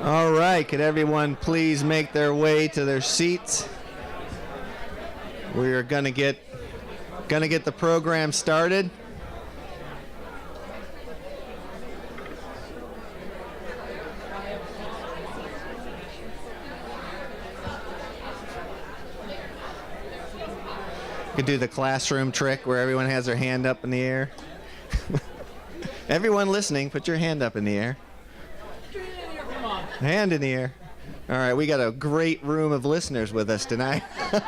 All right, could everyone please make their way to their seats? We are gonna get the program started. Could do the classroom trick where everyone has their hand up in the air. Everyone listening, put your hand up in the air. Hand in the air. All right, we got a great room of listeners with us tonight. All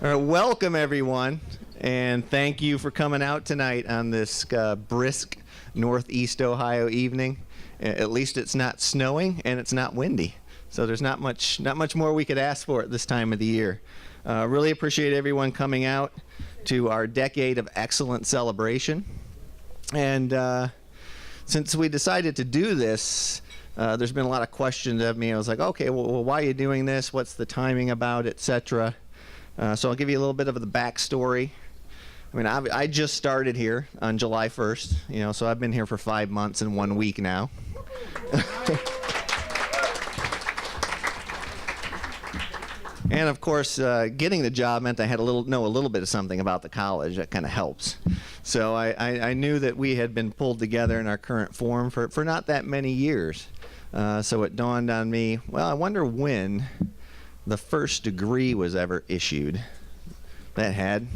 right, welcome everyone, and thank you for coming out tonight on this brisk Northeast Ohio evening. At least it's not snowing and it's not windy, so there's not much more we could ask for at this time of the year. Really appreciate everyone coming out to our Decade of Excellence celebration, and since we decided to do this, there's been a lot of questions of me. I was like, okay, well, why are you doing this? What's the timing about, etc.? So I'll give you a little bit of the backstory. I mean, I just started here on July 1st, so I've been here for 5 months and 1 week now. And of course, getting the job meant I had know a little bit of something about the college. That kind of helps. So I knew that we had been pulled together in our current form for not that many years. So it dawned on me, well, I wonder when the first degree was ever issued that had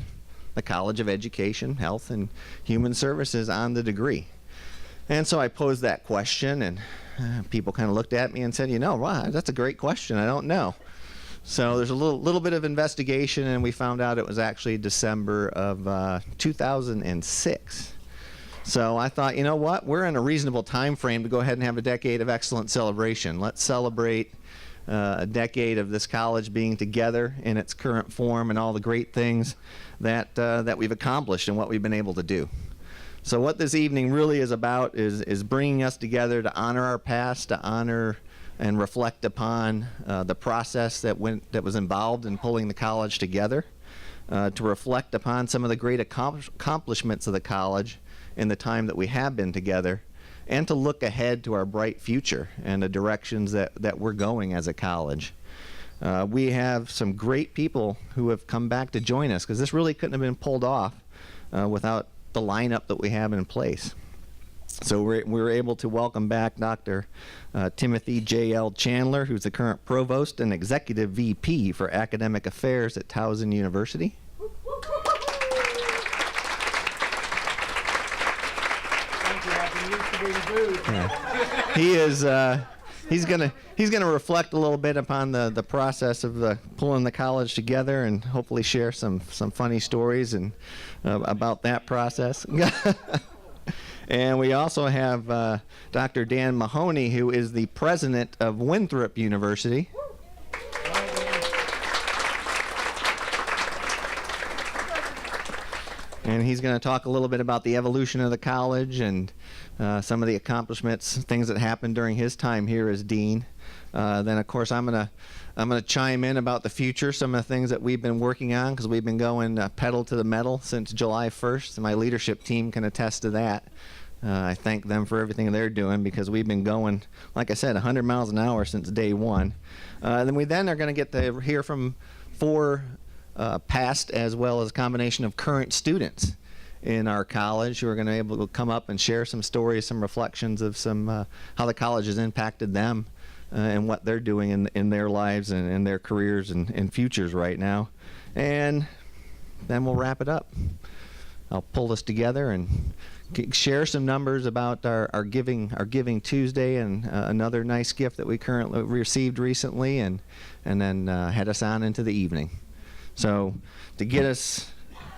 the College of Education, Health, and Human Services on the degree. And so I posed that question, and people kind of looked at me and said, wow, that's a great question. I don't know. So there's a little bit of investigation, and we found out it was actually December of 2006. So I thought, you know what? We're in a reasonable time frame to go ahead and have a Decade of Excellence celebration. Let's celebrate a decade of this college being together in its current form and all the great things that we've accomplished and what we've been able to do. So what this evening really is about is bringing us together to honor our past, to honor and reflect upon the process that was involved in pulling the college together, to reflect upon some of the great accomplishments of the college in the time that we have been together, and to look ahead to our bright future and the directions that we're going as a college. We have some great people who have come back to join us, because this really couldn't have been pulled off without the lineup that we have in place. So we were able to welcome back Dr. Timothy J.L. Chandler, who's the current Provost and Executive VP for Academic Affairs at Towson University. Thank you. I've been used to being booed. Yeah. He's gonna reflect a little bit upon the process of pulling the college together, and hopefully share some funny stories and about that process. And we also have Dr. Dan Mahony, who is the president of Winthrop University. And he's going to talk a little bit about the evolution of the college and some of the accomplishments, things that happened during his time here as dean. Then, of course, I'm gonna chime in about the future, some of the things that we've been working on, because we've been going pedal to the metal since July 1st. And my leadership team can attest to that. I thank them for everything they're doing, because we've been going, like I said, 100 miles an hour since day one. Then we are going to get to hear from 4 past as well as a combination of current students in our college who are going to be able to come up and share some stories, some reflections of how the college has impacted them and what they're doing in their lives and in their careers and futures right now. And then we'll wrap it up. I'll pull this together and share some numbers about our Giving Tuesday and another nice gift that we currently received recently, and then head us on into the evening. So to get us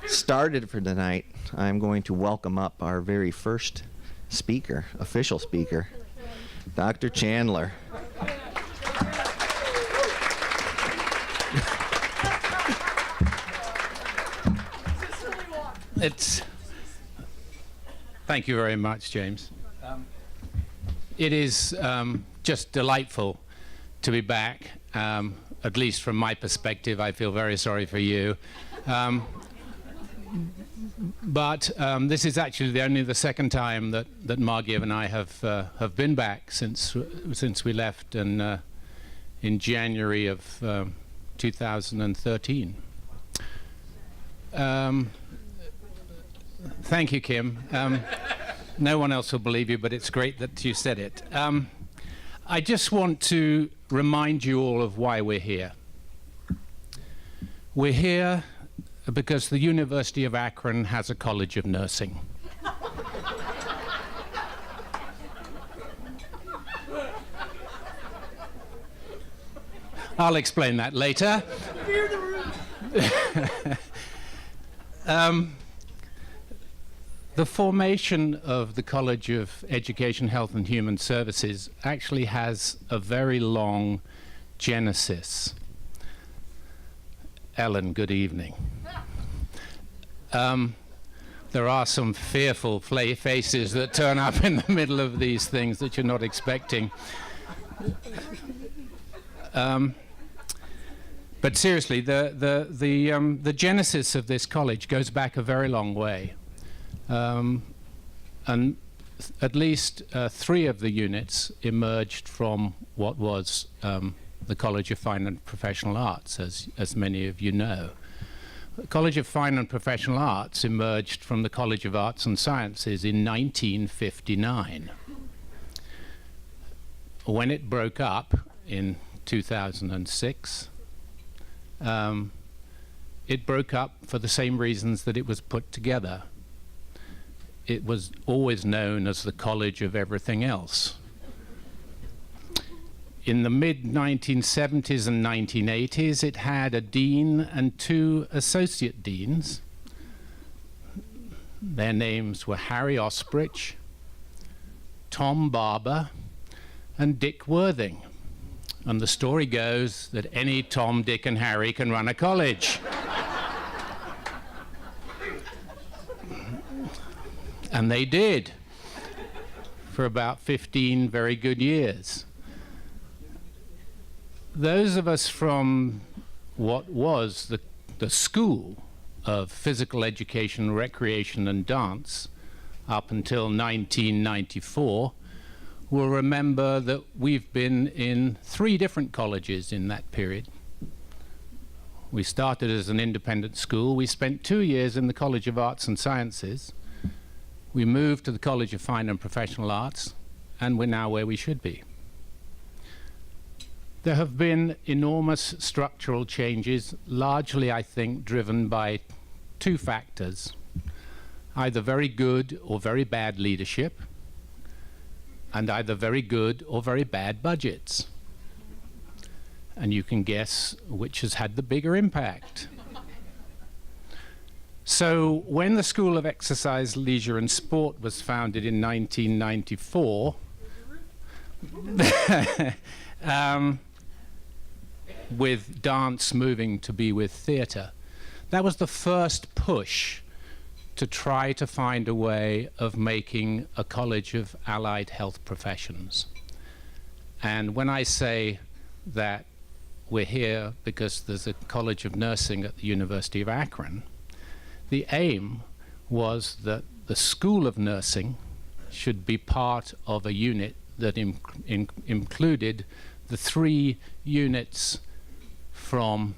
started for tonight, I'm going to welcome up our very first speaker, official speaker, Dr. Chandler. Thank you very much, James. It is just delightful to be back, at least from my perspective. I feel very sorry for you. But this is actually only the second time that Margie and I have been back since we left in January of 2013. Thank you, Kim. No one else will believe you, but it's great that you said it. I just want to remind you all of why we're here. We're here because the University of Akron has a College of Nursing. I'll explain that later. The formation of the College of Education, Health and Human Services actually has a very long genesis. Ellen, good evening. There are some fearful faces that turn up in the middle of these things that you're not expecting. But seriously, the genesis of this college goes back a very long way. And at least 3 of the units emerged from what was the College of Fine and Professional Arts, as many of you know. The College of Fine and Professional Arts emerged from the College of Arts and Sciences in 1959. When it broke up in 2006, it broke up for the same reasons that it was put together. It was always known as the College of Everything Else. In the mid-1970s and 1980s, it had a dean and 2 associate deans. Their names were Harry Osprich, Tom Barber, and Dick Worthing. And the story goes that any Tom, Dick, and Harry can run a college. And they did, for about 15 very good years. Those of us from what was the School of Physical Education, Recreation and Dance up until 1994 will remember that we've been in 3 different colleges in that period. We started as an independent school. We spent 2 years in the College of Arts and Sciences. We moved to the College of Fine and Professional Arts, and we're now where we should be. There have been enormous structural changes, largely, I think, driven by 2 factors: either very good or very bad leadership, and either very good or very bad budgets. And you can guess which has had the bigger impact. So when the School of Exercise, Leisure and Sport was founded in 1994, with dance moving to be with theatre, that was the first push to try to find a way of making a college of allied health professions. And when I say that we're here because there's a College of Nursing at the University of Akron, the aim was that the School of Nursing should be part of a unit that included the 3 units from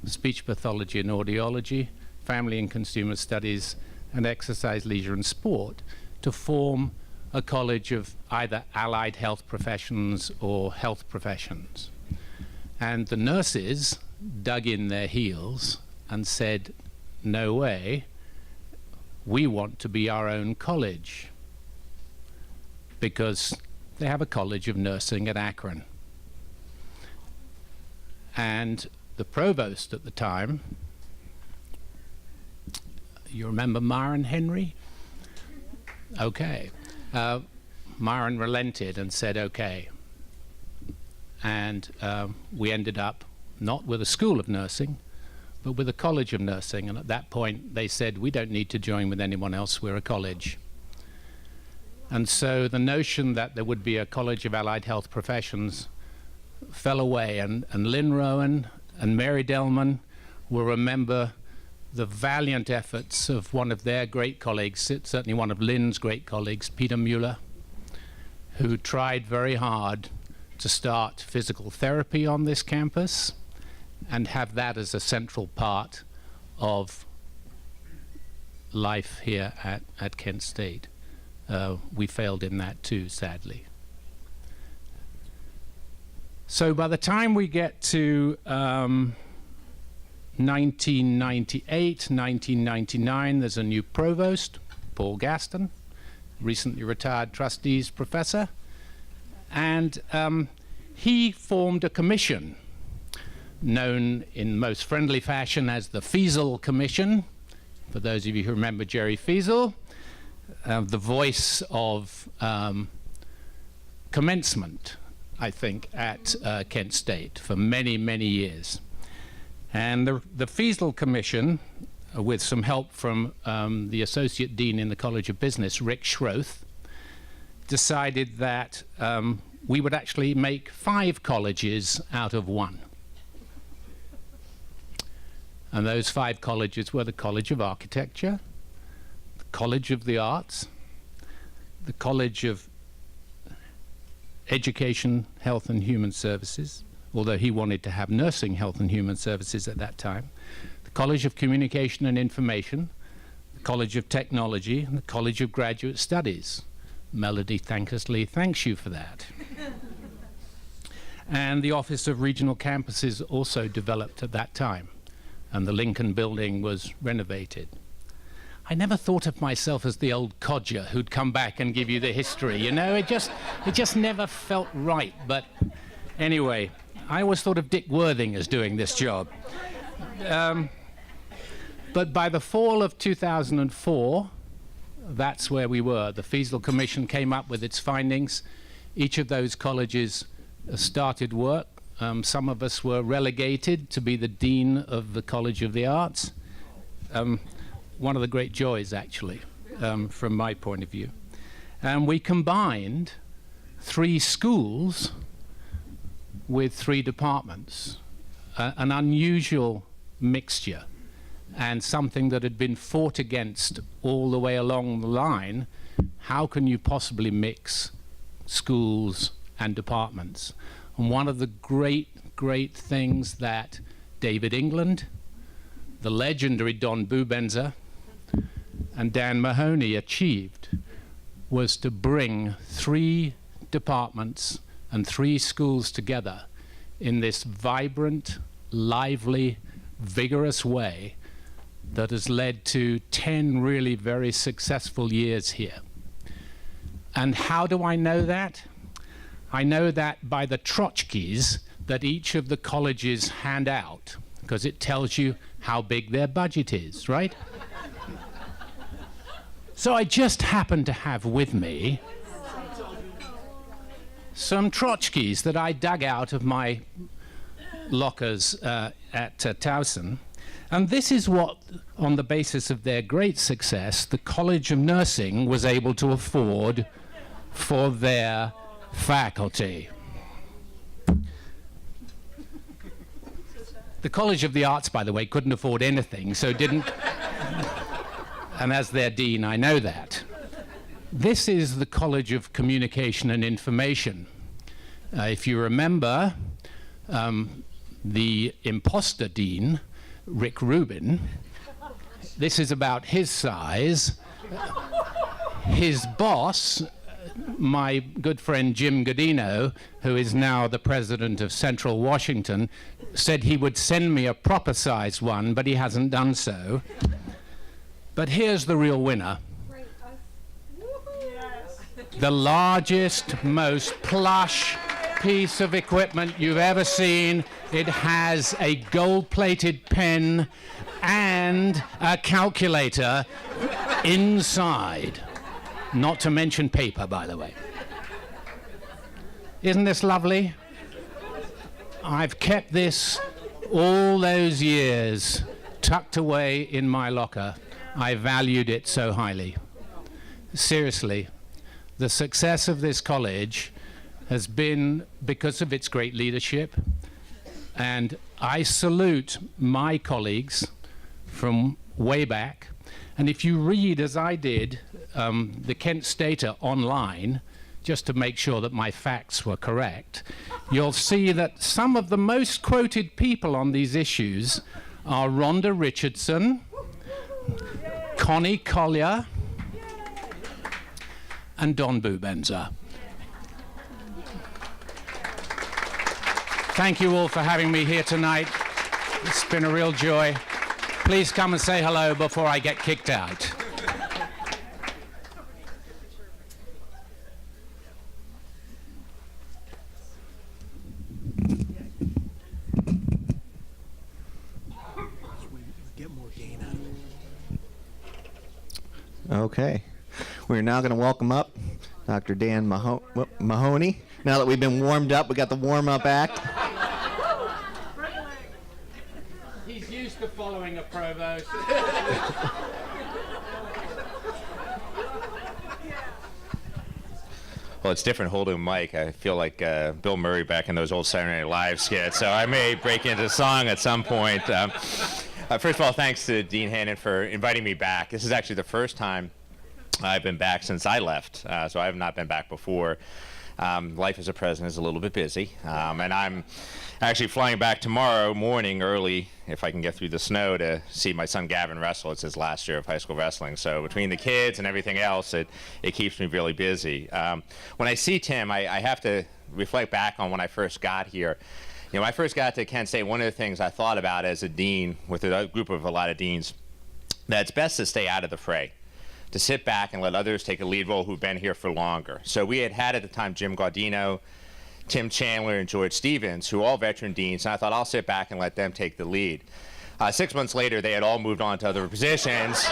speech pathology and audiology, family and consumer studies, and exercise, leisure and sport, to form a college of either allied health professions or health professions. And the nurses dug in their heels and said, no way, we want to be our own college, because they have a College of Nursing at Akron. And the provost at the time, you remember Myron Henry? Okay. Myron relented and said, okay. And we ended up not with a School of Nursing, but with a College of Nursing. And at that point, they said, we don't need to join with anyone else, we're a college. And so the notion that there would be a College of Allied Health Professions fell away. And Lynn Rowan and Mary Delman will remember the valiant efforts of one of their great colleagues, certainly one of Lynn's great colleagues, Peter Mueller, who tried very hard to start physical therapy on this campus and have that as a central part of life here at Kent State. We failed in that too, sadly. So by the time we get to 1998, 1999, there's a new provost, Paul Gaston, recently retired trustees professor, and he formed a commission known in most friendly fashion as the Feasel Commission. For those of you who remember Jerry Feasel, the voice of commencement, I think, at Kent State for many, many years. And the Feasel Commission, with some help from the Associate Dean in the College of Business, Rick Schroth, decided that we would actually make 5 colleges out of 1. And those 5 colleges were the College of Architecture, the College of the Arts, the College of Education, Health and Human Services, although he wanted to have nursing, health and human services at that time, the College of Communication and Information, the College of Technology, and the College of Graduate Studies. Melody thanklessly thanks you for that. And the Office of Regional Campuses also developed at that time, and the Lincoln building was renovated. I never thought of myself as the old codger who'd come back and give you the history, you know, it just never felt right. But anyway, I always thought of Dick Worthing as doing this job. But by the fall of 2004, that's where we were. The Feasel Commission came up with its findings. Each of those colleges started work. Some of us were relegated to be the Dean of the College of the Arts. One of the great joys, actually, from my point of view. And we combined 3 schools with 3 departments, an unusual mixture, and something that had been fought against all the way along the line. How can you possibly mix schools and departments? And one of the great things that David England, the legendary Don Bubenzer, and Dan Mahony achieved was to bring 3 departments and 3 schools together in this vibrant, lively, vigorous way that has led to 10 really very successful years here. And how do I know that? I know that by the tchotchkes that each of the colleges hand out, because it tells you how big their budget is, right? So I just happen to have with me some tchotchkes that I dug out of my lockers at Towson. And this is what, on the basis of their great success, the College of Nursing was able to afford for their faculty. The College of the Arts, by the way, couldn't afford anything, so didn't, and as their dean, I know that. This is the College of Communication and Information. If you remember, the imposter dean, Rick Rubin, this is about his size. His boss, my good friend Jim Godino, who is now the president of Central Washington, said he would send me a proper sized one, but he hasn't done so. But here's the real winner. The largest, most plush piece of equipment you've ever seen. It has a gold-plated pen and a calculator inside. Not to mention paper, by the way. Isn't this lovely? I've kept this all those years tucked away in my locker. I valued it so highly. Seriously, the success of this college has been because of its great leadership, and I salute my colleagues from way back. And if you read, as I did, the Kent Stater online, just to make sure that my facts were correct, you'll see that some of the most quoted people on these issues are Rhonda Richardson, Connie Collier, and Don Bubenzer. Thank you all for having me here tonight. It's been a real joy. Please come and say hello before I get kicked out. Okay. We're now going to welcome up Dr. Dan Mahony. Now that we've been warmed up, we got the warm-up act. He's used to following a provost. Well, it's different holding a mic. I feel like Bill Murray back in those old Saturday Night Live skits, so I may break into song at some point. First of all, thanks to Dean Hannon for inviting me back. This is actually the first time I've been back since I left, so I have not been back before. Life as a president is a little bit busy, and I'm actually flying back tomorrow morning early, if I can get through the snow, to see my son Gavin wrestle. It's his last year of high school wrestling, so between the kids and everything else, it keeps me really busy. When I see Tim, I have to reflect back on when I first got here. You know, when I first got to Kent State, one of the things I thought about as a dean, with a group of a lot of deans, that it's best to stay out of the fray, to sit back and let others take a lead role who've been here for longer. So we had at the time Jim Gaudino, Tim Chandler, and George Stevens, who are all veteran deans, and I thought I'll sit back and let them take the lead. 6 months later, they had all moved on to other positions,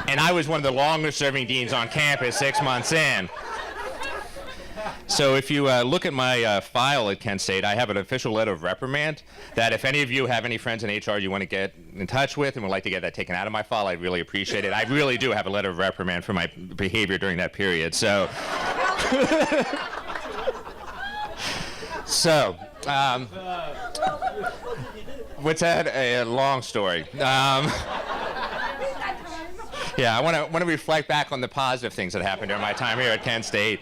and I was one of the longest serving deans on campus 6 months in. So if you look at my file at Kent State, I have an official letter of reprimand that if any of you have any friends in HR you want to get in touch with and would like to get that taken out of my file, I'd really appreciate it. I really do have a letter of reprimand for my behavior during that period. So, what's that? A long story. Yeah, I want to reflect back on the positive things that happened during my time here at Kent State.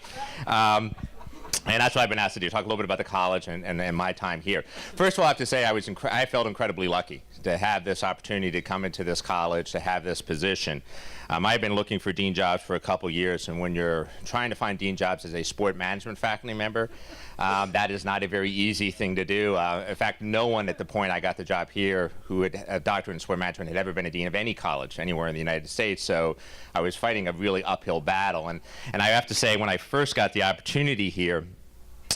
And that's what I've been asked to do, talk a little bit about the college and my time here. First of all, I have to say I felt incredibly lucky to have this opportunity to come into this college, to have this position. I've been looking for dean jobs for a couple years, and when you're trying to find dean jobs as a sport management faculty member, that is not a very easy thing to do. In fact, no one at the point I got the job here who had a doctorate in sport management had ever been a dean of any college anywhere in the United States, so I was fighting a really uphill battle. And I have to say, when I first got the opportunity here,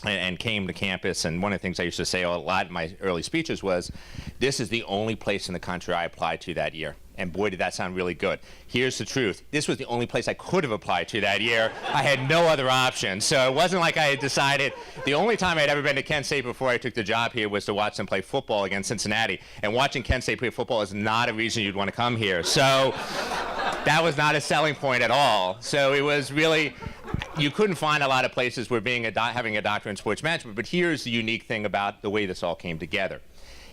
and came to campus, and one of the things I used to say a lot in my early speeches was, this is the only place in the country I applied to that year. And boy, did that sound really good. Here's the truth. This was the only place I could have applied to that year. I had no other option. So it wasn't like I had decided. The only time I'd ever been to Kent State before I took the job here was to watch them play football against Cincinnati. And watching Kent State play football is not a reason you'd want to come here. So that was not a selling point at all. So it was really, you couldn't find a lot of places where having a doctorate in sports management. But here's the unique thing about the way this all came together.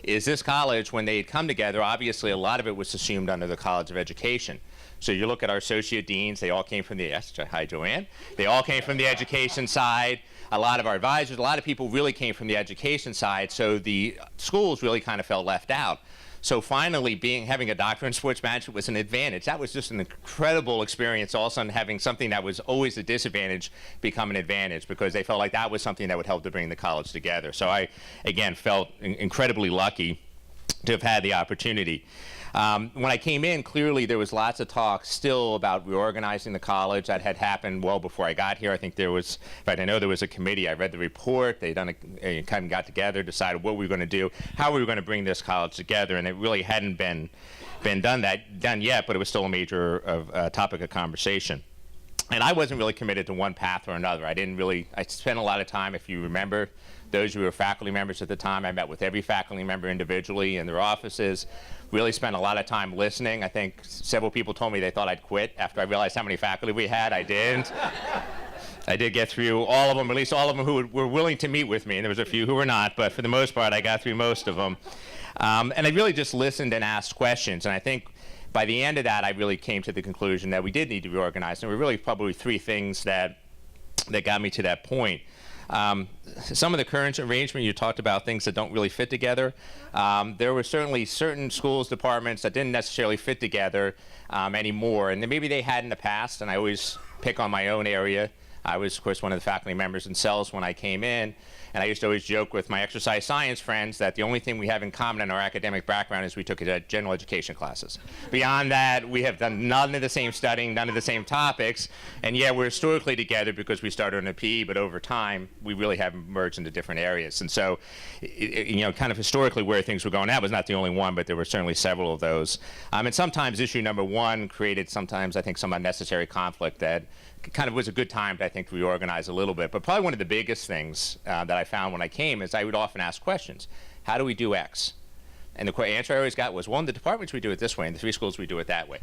Is this college, when they had come together, obviously a lot of it was assumed under the College of Education. So you look at our associate deans, they all came from the, hi Joanne, they all came from the education side. A lot of our advisors, a lot of people really came from the education side, so the schools really kind of felt left out. So finally, having a doctorate in sports management was an advantage. That was just an incredible experience. All of a sudden, having something that was always a disadvantage become an advantage, because they felt like that was something that would help to bring the college together. So I, again, felt incredibly lucky to have had the opportunity. When I came in, clearly there was lots of talk still about reorganizing the college. That had happened well before I got here. I think there was, in fact, I know there was a committee. I read the report. They'd done kind of got together, decided what we were going to do, how we were going to bring this college together, and it really hadn't been done yet, but it was still a major topic of conversation. And I wasn't really committed to one path or another. I spent a lot of time, if you remember, those who were faculty members at the time, I met with every faculty member individually in their offices, really spent a lot of time listening. I think several people told me they thought I'd quit after I realized how many faculty we had. I didn't. I did get through all of them, at least all of them who were willing to meet with me, and there was a few who were not, but for the most part, I got through most of them. And I really just listened and asked questions. And I think by the end of that, I really came to the conclusion that we did need to reorganize. And there were really probably three things that got me to that point. Some of the current arrangement, you talked about things that don't really fit together. There were certainly certain schools, departments that didn't necessarily fit together anymore. And then maybe they had in the past, and I always pick on my own area. I was, of course, one of the faculty members in cells when I came in. And I used to always joke with my exercise science friends that the only thing we have in common in our academic background is we took general education classes. Beyond that, we have done none of the same studying, none of the same topics, and yeah, we're historically together because we started in a PE, but over time, we really have merged into different areas. And so, kind of historically where things were going, that was not the only one, but there were certainly several of those. And sometimes issue number one created sometimes, I think, some unnecessary conflict that kind of was a good time to, I think, reorganize a little bit. But probably one of the biggest things that I found when I came is I would often ask questions. How do we do X? And the answer I always got was, well, in the departments we do it this way, in the three schools we do it that way.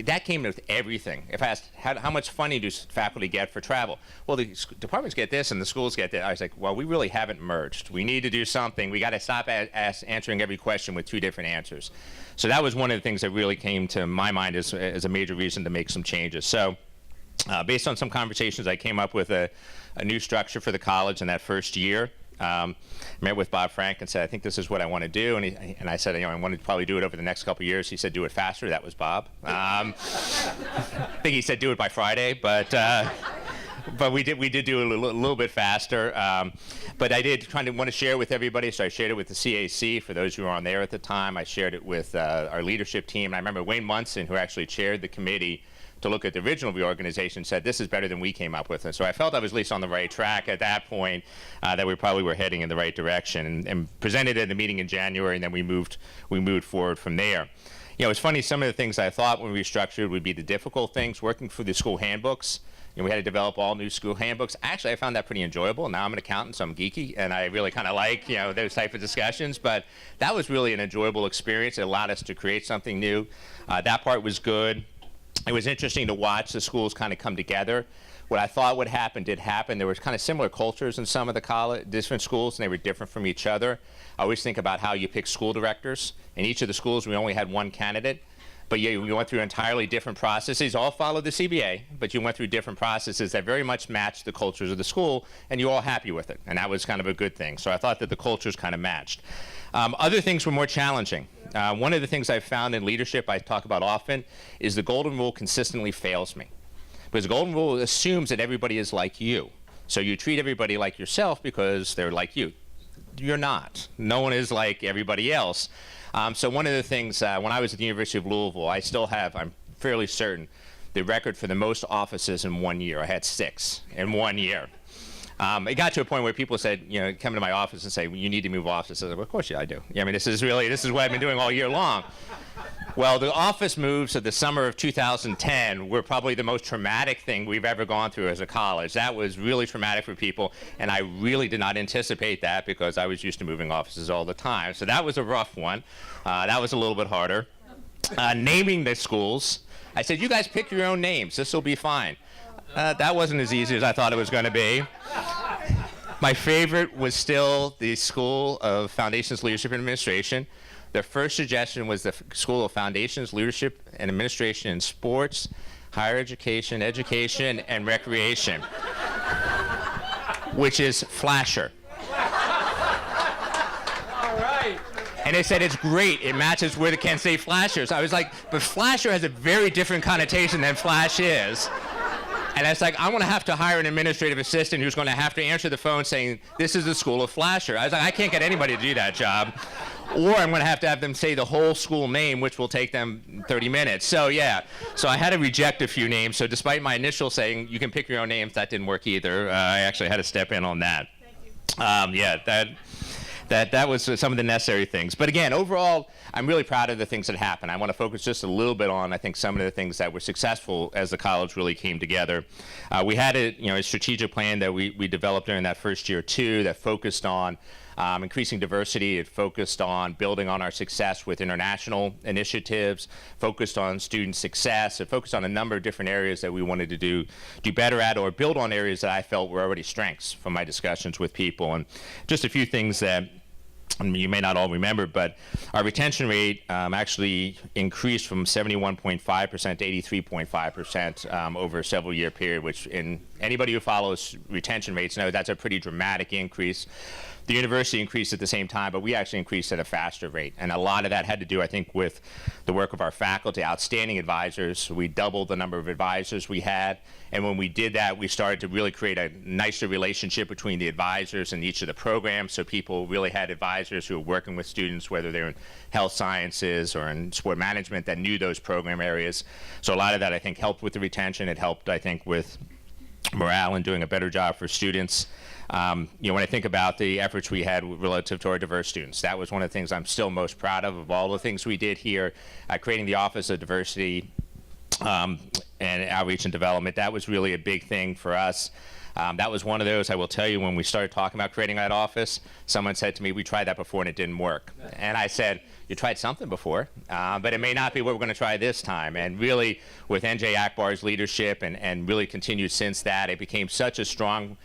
That came with everything. If I asked, how much funding do faculty get for travel? Well, the departments get this and the schools get that. I was like, well, we really haven't merged. We need to do something. We got to stop answering every question with two different answers. So that was one of the things that really came to my mind as a major reason to make some changes. So based on some conversations, I came up with a new structure for the college in that first year. Met with Bob Frank and said, I think this is what I want to do. And I said, I want to probably do it over the next couple of years. He said, do it faster. That was Bob. I think he said do it by Friday, but we did do it a little bit faster. But I did want to share with everybody, so I shared it with the CAC. For those who were on there at the time, I shared it with our leadership team. And I remember Wayne Munson, who actually chaired the committee to look at the original reorganization, said this is better than we came up with. And so I felt I was at least on the right track at that point, that we probably were heading in the right direction, and presented it at the meeting in January, and then we moved forward from there. It's funny, some of the things I thought when we restructured would be the difficult things, working through the school handbooks. We had to develop all new school handbooks. Actually, I found that pretty enjoyable. Now I'm an accountant, so I'm geeky, and I really kind of like, those type of discussions. But that was really an enjoyable experience. It allowed us to create something new. That part was good. It was interesting to watch the schools kind of come together. What I thought would happen did happen. There was kind of similar cultures in some of the different schools, and they were different from each other. I always think about how you pick school directors. In each of the schools, we only had one candidate. But yeah, you went through entirely different processes. All followed the CBA, but you went through different processes that very much matched the cultures of the school, and you were all happy with it. And that was kind of a good thing. So I thought that the cultures kind of matched. Other things were more challenging. One of the things I've found in leadership I talk about often is the golden rule consistently fails me. Because the golden rule assumes that everybody is like you. So you treat everybody like yourself because they're like you. You're not. No one is like everybody else. So one of the things, when I was at the University of Louisville, I still have, I'm fairly certain, the record for the most offices in 1 year. I had 6 in 1 year. It got to a point where people said, come into my office and say, well, you need to move offices. I said, well, of course, yeah, I do. I mean, this is what I've been doing all year long. Well, the office moves of the summer of 2010 were probably the most traumatic thing we've ever gone through as a college. That was really traumatic for people, and I really did not anticipate that because I was used to moving offices all the time. So that was a rough one. That was a little bit harder. Naming the schools, I said, you guys pick your own names. This will be fine. That wasn't as easy as I thought it was going to be. My favorite was still the School of Foundations, Leadership, and Administration. Their first suggestion was the School of Foundations, Leadership, and Administration in Sports, Higher Education, Education, and Recreation, which is Flasher. All right. And they said, it's great. It matches with the Kent State Flashers. I was like, but Flasher has a very different connotation than Flash is. And it's like, I want to have to hire an administrative assistant who's going to have to answer the phone saying, this is the School of Flasher. I was like, I can't get anybody to do that job. Or I'm going to have them say the whole school name, which will take them 30 minutes. So yeah, so I had to reject a few names. So despite my initial saying, you can pick your own names, that didn't work either. I actually had to step in on that. Thank you. Yeah, that was some of the necessary things. But again, overall, I'm really proud of the things that happened. I want to focus just a little bit on, I think, some of the things that were successful as the college really came together. We had a strategic plan that we developed during that first year, too, that focused on increasing diversity. It focused on building on our success with international initiatives, focused on student success. It focused on a number of different areas that we wanted to do better at, or build on areas that I felt were already strengths from my discussions with people. And just a few things that you may not all remember, but our retention rate actually increased from 71.5% to 83.5% over a several-year period, which in anybody who follows retention rates know that's a pretty dramatic increase. The university increased at the same time, but we actually increased at a faster rate. And a lot of that had to do, I think, with the work of our faculty, outstanding advisors. We doubled the number of advisors we had. And when we did that, we started to really create a nicer relationship between the advisors and each of the programs. So people really had advisors who were working with students, whether they're in health sciences or in sport management, that knew those program areas. So a lot of that, I think, helped with the retention. It helped, I think, with morale and doing a better job for students. When I think about the efforts we had relative to our diverse students, that was one of the things I'm still most proud of all the things we did here, creating the Office of Diversity and Outreach and Development. That was really a big thing for us. That was one of those, I will tell you, when we started talking about creating that office, someone said to me, we tried that before and it didn't work. And I said, you tried something before, but it may not be what we're going to try this time. And really, with NJ Akbar's leadership and really continued since that, it became such a strong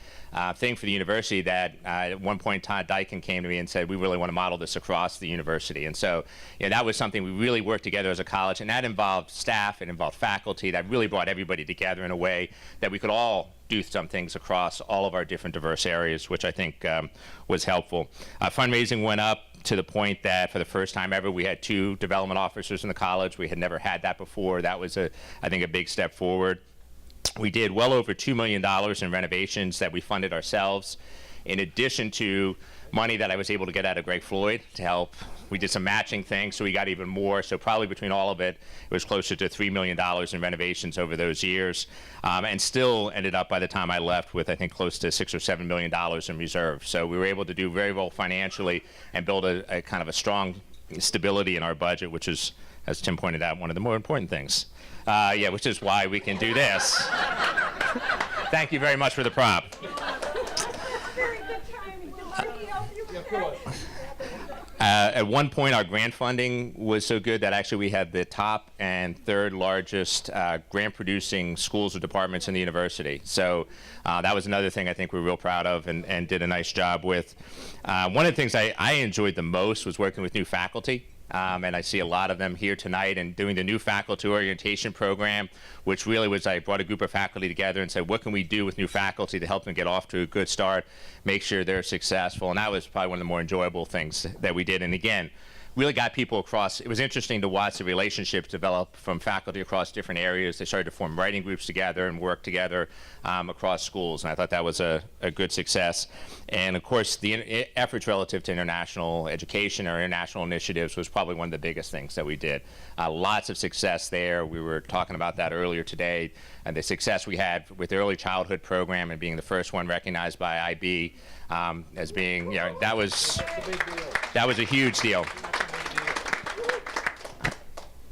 thing for the university that at one point Todd Dyken came to me and said, we really want to model this across the university. And so that was something we really worked together as a college, and that involved staff, it involved faculty, that really brought everybody together in a way that we could all do some things across all of our different diverse areas, which I think was helpful. Fundraising went up to the point that for the first time ever, we had 2 development officers in the college. We had never had that before. That was, I think, a big step forward. We did well over $2 million in renovations that we funded ourselves, in addition to money that I was able to get out of Greg Floyd to help. We did some matching things, so we got even more. So probably between all of it, it was closer to $3 million in renovations over those years, and still ended up, by the time I left, with I think close to $6 or $7 million in reserve. So we were able to do very well financially and build a kind of a strong stability in our budget, which is, as Tim pointed out, one of the more important things. Which is why we can do this. Thank you very much for the prop. Very good timing. Let me help you with that. At one point, our grant funding was so good that actually we had the top and 3rd largest grant-producing schools or departments in the university. So that was another thing I think we're real proud of and did a nice job with. One of the things I enjoyed the most was working with new faculty. And I see a lot of them here tonight, and doing the new faculty orientation program, which really was, I brought a group of faculty together and said, what can we do with new faculty to help them get off to a good start, make sure they're successful? And that was probably one of the more enjoyable things that we did. And again, really got people across. It was interesting to watch the relationships develop from faculty across different areas. They started to form writing groups together and work together across schools, and I thought that was a good success. And of course, the efforts relative to international education or international initiatives was probably one of the biggest things that we did. Lots of success there. We were talking about that earlier today, and the success we had with the early childhood program and being the first one recognized by IB as being, that was a huge deal.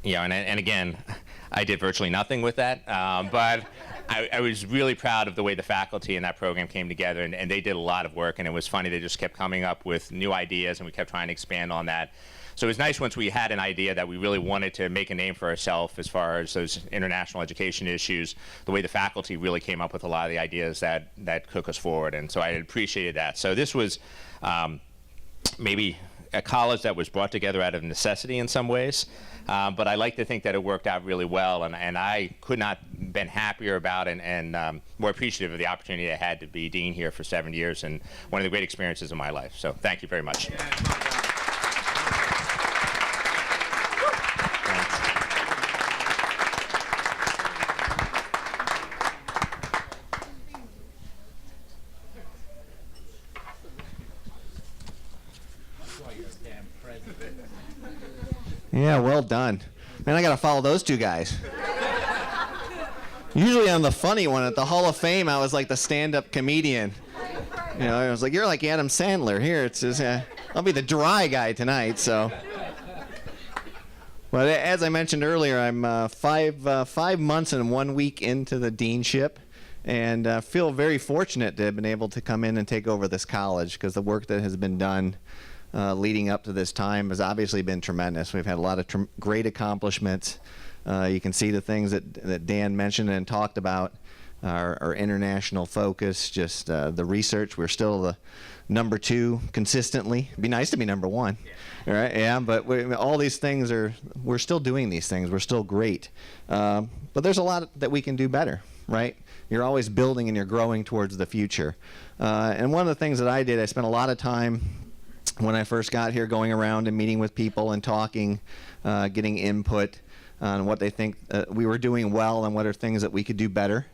And again, I did virtually nothing with that, but I was really proud of the way the faculty in that program came together, and they did a lot of work, and it was funny. They just kept coming up with new ideas, and we kept trying to expand on that. So it was nice once we had an idea that we really wanted to make a name for ourselves as far as those international education issues, the way the faculty really came up with a lot of the ideas that took us forward, and so I appreciated that. So this was maybe a college that was brought together out of necessity in some ways, but I like to think that it worked out really well, and I could not have been happier about it and more appreciative of the opportunity I had to be dean here for 7 years, and one of the great experiences of my life. So thank you very much. Yeah, well done. Man, I got to follow those 2 guys. Usually I'm the funny one. At the Hall of Fame, I was like the stand-up comedian. I was like, you're like Adam Sandler. Here, it's just, I'll be the dry guy tonight, so. But as I mentioned earlier, I'm 5 months and 1 week into the deanship, and feel very fortunate to have been able to come in and take over this college, because the work that has been done leading up to this time has obviously been tremendous. We've had a lot of great accomplishments. You can see the things that Dan mentioned and talked about. our international focus, just the research. We're still the number 2 consistently. It'd be nice to be number 1, right? Yeah, but all these things we're still doing these things. We're still great. But there's a lot that we can do better, right? You're always building and you're growing towards the future. And one of the things that I did, I spent a lot of time when I first got here going around and meeting with people and talking, getting input on what they think we were doing well and what are things that we could do better.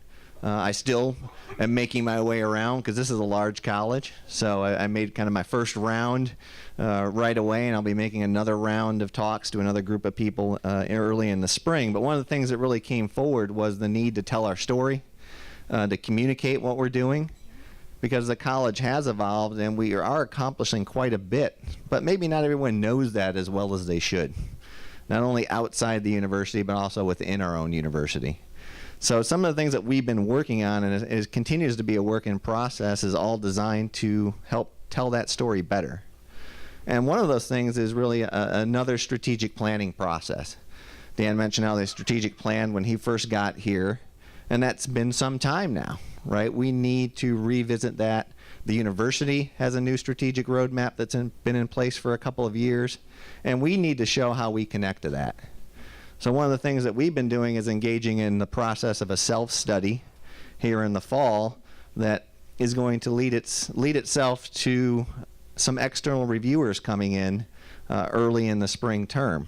I still am making my way around because this is a large college. So I made kind of my first round right away, and I'll be making another round of talks to another group of people early in the spring. But one of the things that really came forward was the need to tell our story, to communicate what we're doing, because the college has evolved and we are accomplishing quite a bit. But maybe not everyone knows that as well as they should, not only outside the university but also within our own university. So some of the things that we've been working on, and it continues to be a work in process, is all designed to help tell that story better. And one of those things is really another strategic planning process. Dan mentioned how the strategic plan when he first got here, and that's been some time now, right? We need to revisit that. The university has a new strategic roadmap that's been in place for a couple of years, and we need to show how we connect to that. So one of the things that we've been doing is engaging in the process of a self-study here in the fall that is going to lead itself to some external reviewers coming in early in the spring term.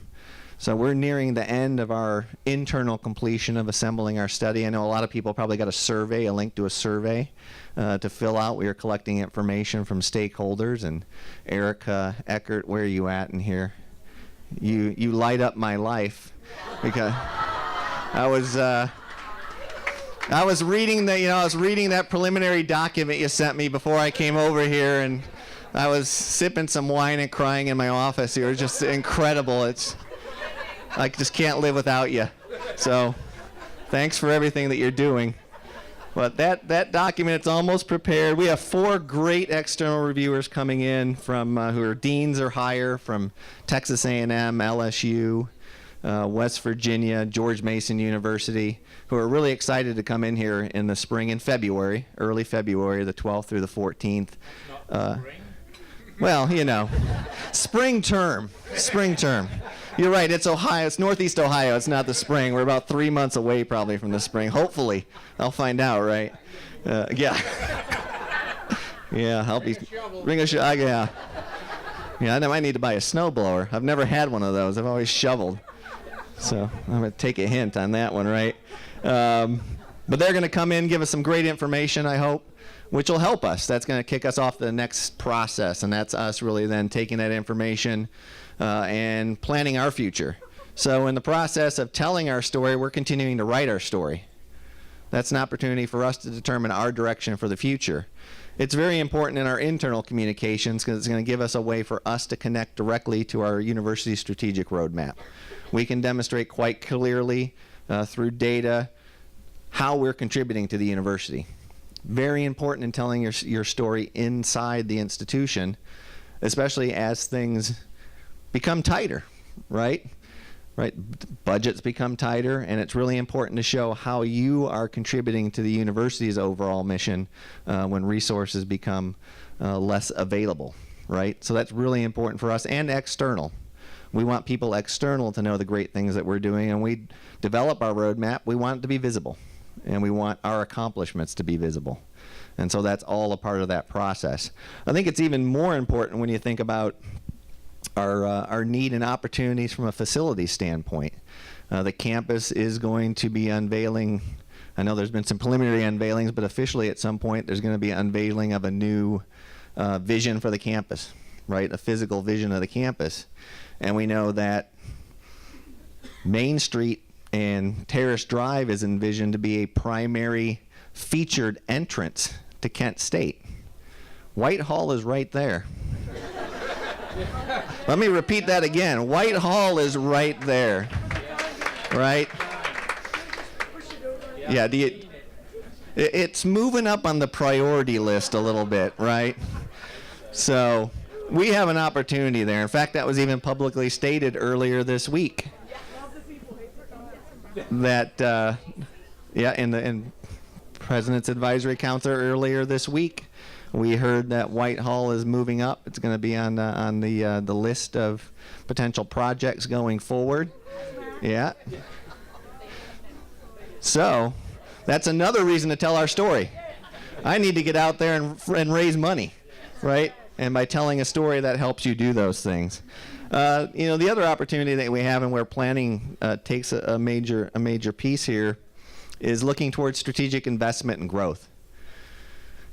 So we're nearing the end of our internal completion of assembling our study. I know a lot of people probably got a link to a survey to fill out. We are collecting information from stakeholders. And Eric Eckert, where are you at in here? You light up my life, because I was reading that preliminary document you sent me before I came over here, and I was sipping some wine and crying in my office. You were just incredible. I just can't live without you. So thanks for everything that you're doing. But that document, it's almost prepared. We have 4 great external reviewers coming in from who are deans or higher from Texas A&M, LSU, West Virginia, George Mason University, who are really excited to come in here in the spring and February, early February, the 12th through the 14th. Well, spring term. You're right, it's Ohio, it's Northeast Ohio, it's not the spring. We're about 3 months away probably from the spring, hopefully. I'll find out, right? Yeah. Yeah, I'll bring a shovel. Yeah. Yeah, I might need to buy a snowblower. I've never had one of those. I've always shoveled. So I'm going to take a hint on that one, right? But they're going to come in, give us some great information, I hope, which will help us. That's going to kick us off to the next process, and that's us really then taking that information and planning our future. So in the process of telling our story, we're continuing to write our story. That's an opportunity for us to determine our direction for the future. It's very important in our internal communications because it's going to give us a way for us to connect directly to our university strategic roadmap. We can demonstrate quite clearly through data how we're contributing to the university. Very important in telling your story inside the institution, especially as things become tighter, right? Budgets become tighter, and it's really important to show how you are contributing to the university's overall mission when resources become less available, right? So that's really important for us, and external. We want people external to know the great things that we're doing, and we develop our roadmap. We want it to be visible, and we want our accomplishments to be visible. And so that's all a part of that process. I think it's even more important when you think about our need and opportunities from a facility standpoint. The campus is going to be unveiling. I know there's been some preliminary unveilings, but officially at some point there's going to be an unveiling of a new vision for the campus, right? A physical vision of the campus. And we know that Main Street and Terrace Drive is envisioned to be a primary featured entrance to Kent State. Whitehall is right there. Let me repeat that again. Whitehall is right there, right? Yeah, it's moving up on the priority list a little bit, right? So we have an opportunity there. In fact, that was even publicly stated earlier this week. That, yeah, in President's Advisory Council earlier this week. We heard that Whitehall is moving up. It's going to be on the list of potential projects going forward. Yeah. So that's another reason to tell our story. I need to get out there and raise money, right? And by telling a story, that helps you do those things. The other opportunity that we have, and where planning takes a major piece here, is looking towards strategic investment and growth.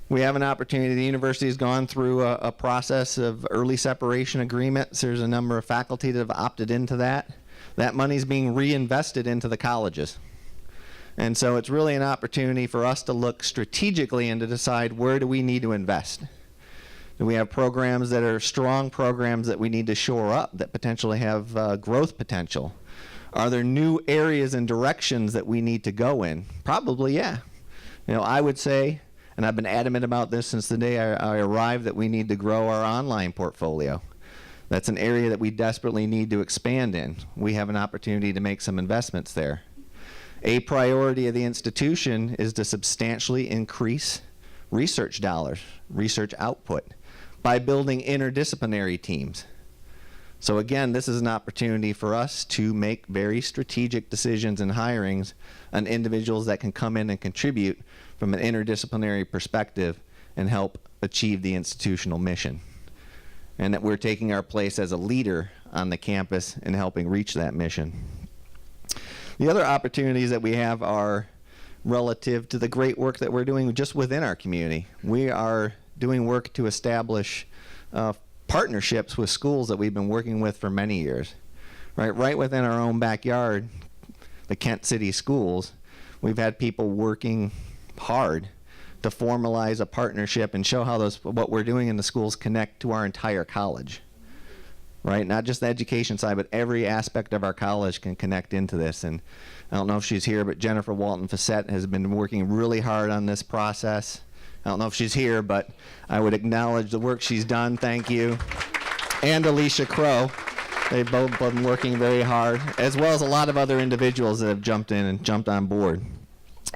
We have an opportunity. The university has gone through a process of early separation agreements. There's a number of faculty that have opted into that. That money is being reinvested into the colleges. And so it's really an opportunity for us to look strategically and to decide, where do we need to invest? Do we have programs that are strong programs that we need to shore up that potentially have growth potential? Are there new areas and directions that we need to go in? Probably, yeah. I would say, and I've been adamant about this since the day I arrived, that we need to grow our online portfolio. That's an area that we desperately need to expand in. We have an opportunity to make some investments there. A priority of the institution is to substantially increase research dollars, research output, by building interdisciplinary teams. So again, this is an opportunity for us to make very strategic decisions and hirings on individuals that can come in and contribute from an interdisciplinary perspective and help achieve the institutional mission. And that we're taking our place as a leader on the campus in helping reach that mission. The other opportunities that we have are relative to the great work that we're doing just within our community. We are doing work to establish partnerships with schools that we've been working with for many years. Right within our own backyard, the Kent City schools, we've had people working hard to formalize a partnership and show how what we're doing in the schools connect to our entire college. Right? Not just the education side, but every aspect of our college can connect into this. And I don't know if she's here, but Jennifer Walton-Fassett has been working really hard on this process. I don't know if she's here, but I would acknowledge the work she's done. Thank you. And Alicia Crow. They've both been working very hard, as well as a lot of other individuals that have jumped in and jumped on board.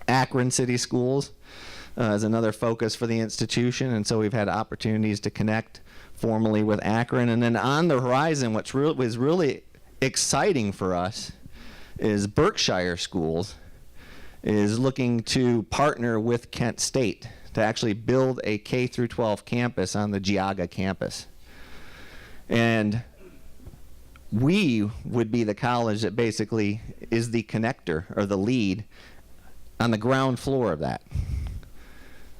Akron City Schools is another focus for the institution, and so we've had opportunities to connect formally with Akron. And then on the horizon, what was really exciting for us is Berkshire Schools is looking to partner with Kent State to actually build a K-12 campus on the Geauga campus. And we would be the college that basically is the connector or the lead on the ground floor of that.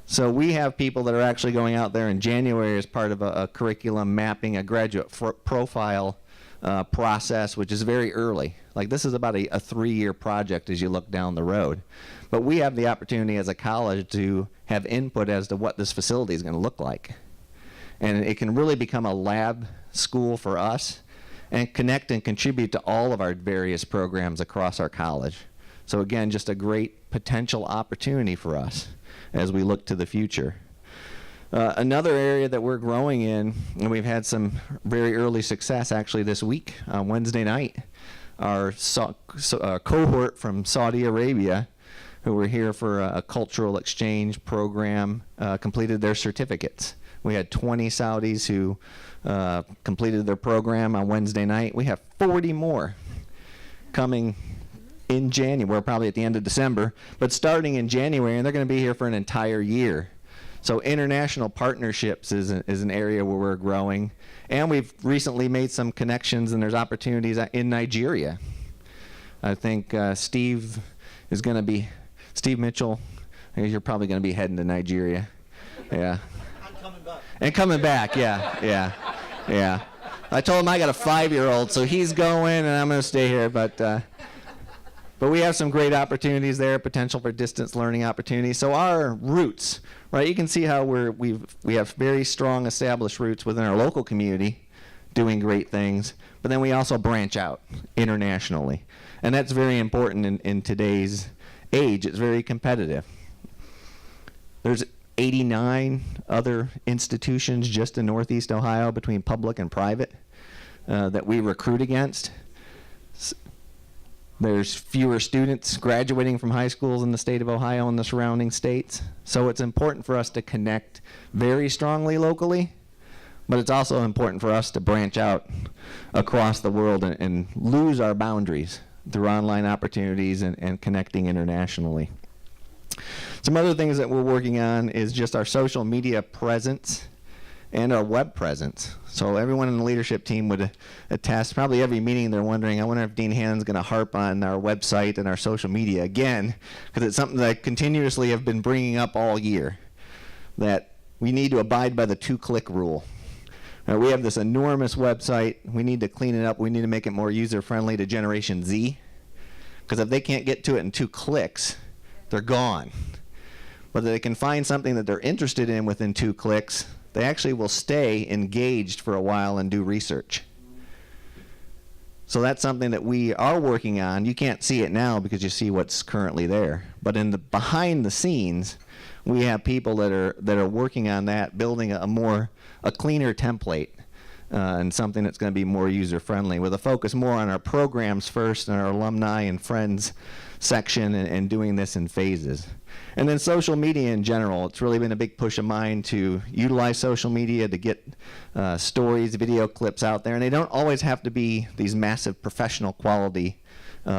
So we have people that are actually going out there in January as part of a curriculum mapping, a graduate profile process, which is very early. Like, this is about a 3-year project as you look down the road. But we have the opportunity as a college to have input as to what this facility is going to look like. And it can really become a lab school for us and connect and contribute to all of our various programs across our college. So again, just a great potential opportunity for us as we look to the future. Another area that we're growing in, and we've had some very early success actually this week on Wednesday night, our cohort from Saudi Arabia, who were here for a cultural exchange program, completed their certificates. We had 20 Saudis who completed their program on Wednesday night. We have 40 more coming in January, probably at the end of December, but starting in January, and they're going to be here for an entire year. So international partnerships is an area where we're growing. And we've recently made some connections, and there's opportunities in Nigeria. I think Steve Mitchell, I guess you're probably going to be heading to Nigeria. Yeah. I'm coming back. And coming back, yeah. I told him I got a 5-year-old, so he's going, and I'm going to stay here. But we have some great opportunities there, potential for distance learning opportunities. So our roots, right? You can see how we have very strong established roots within our local community, doing great things. But then we also branch out internationally, and that's very important in today's age. It's very competitive. There's 89 other institutions just in Northeast Ohio between public and private that we recruit against. There's fewer students graduating from high schools in the state of Ohio and the surrounding states. So it's important for us to connect very strongly locally, but it's also important for us to branch out across the world and lose our boundaries through online opportunities and connecting internationally. Some other things that we're working on is just our social media presence and our web presence. So everyone in the leadership team would attest, probably every meeting they're wondering, I wonder if Dean Hannon's going to harp on our website and our social media again, because it's something that I continuously have been bringing up all year, that we need to abide by the 2-click rule. We have this enormous website. We need to clean it up. We need to make it more user-friendly to Generation Z, because if they can't get to it in 2 clicks, they're gone. But they can find something that they're interested in within 2 clicks, they actually will stay engaged for a while and do research. So that's something that we are working on. You can't see it now because you see what's currently there. But in the behind the scenes, we have people that are working on that, building a cleaner template and something that's going to be more user friendly, with a focus more on our programs first and our alumni and friends section, and doing this in phases. And then social media in general, it's really been a big push of mine to utilize social media to get stories, video clips out there, and they don't always have to be these massive professional quality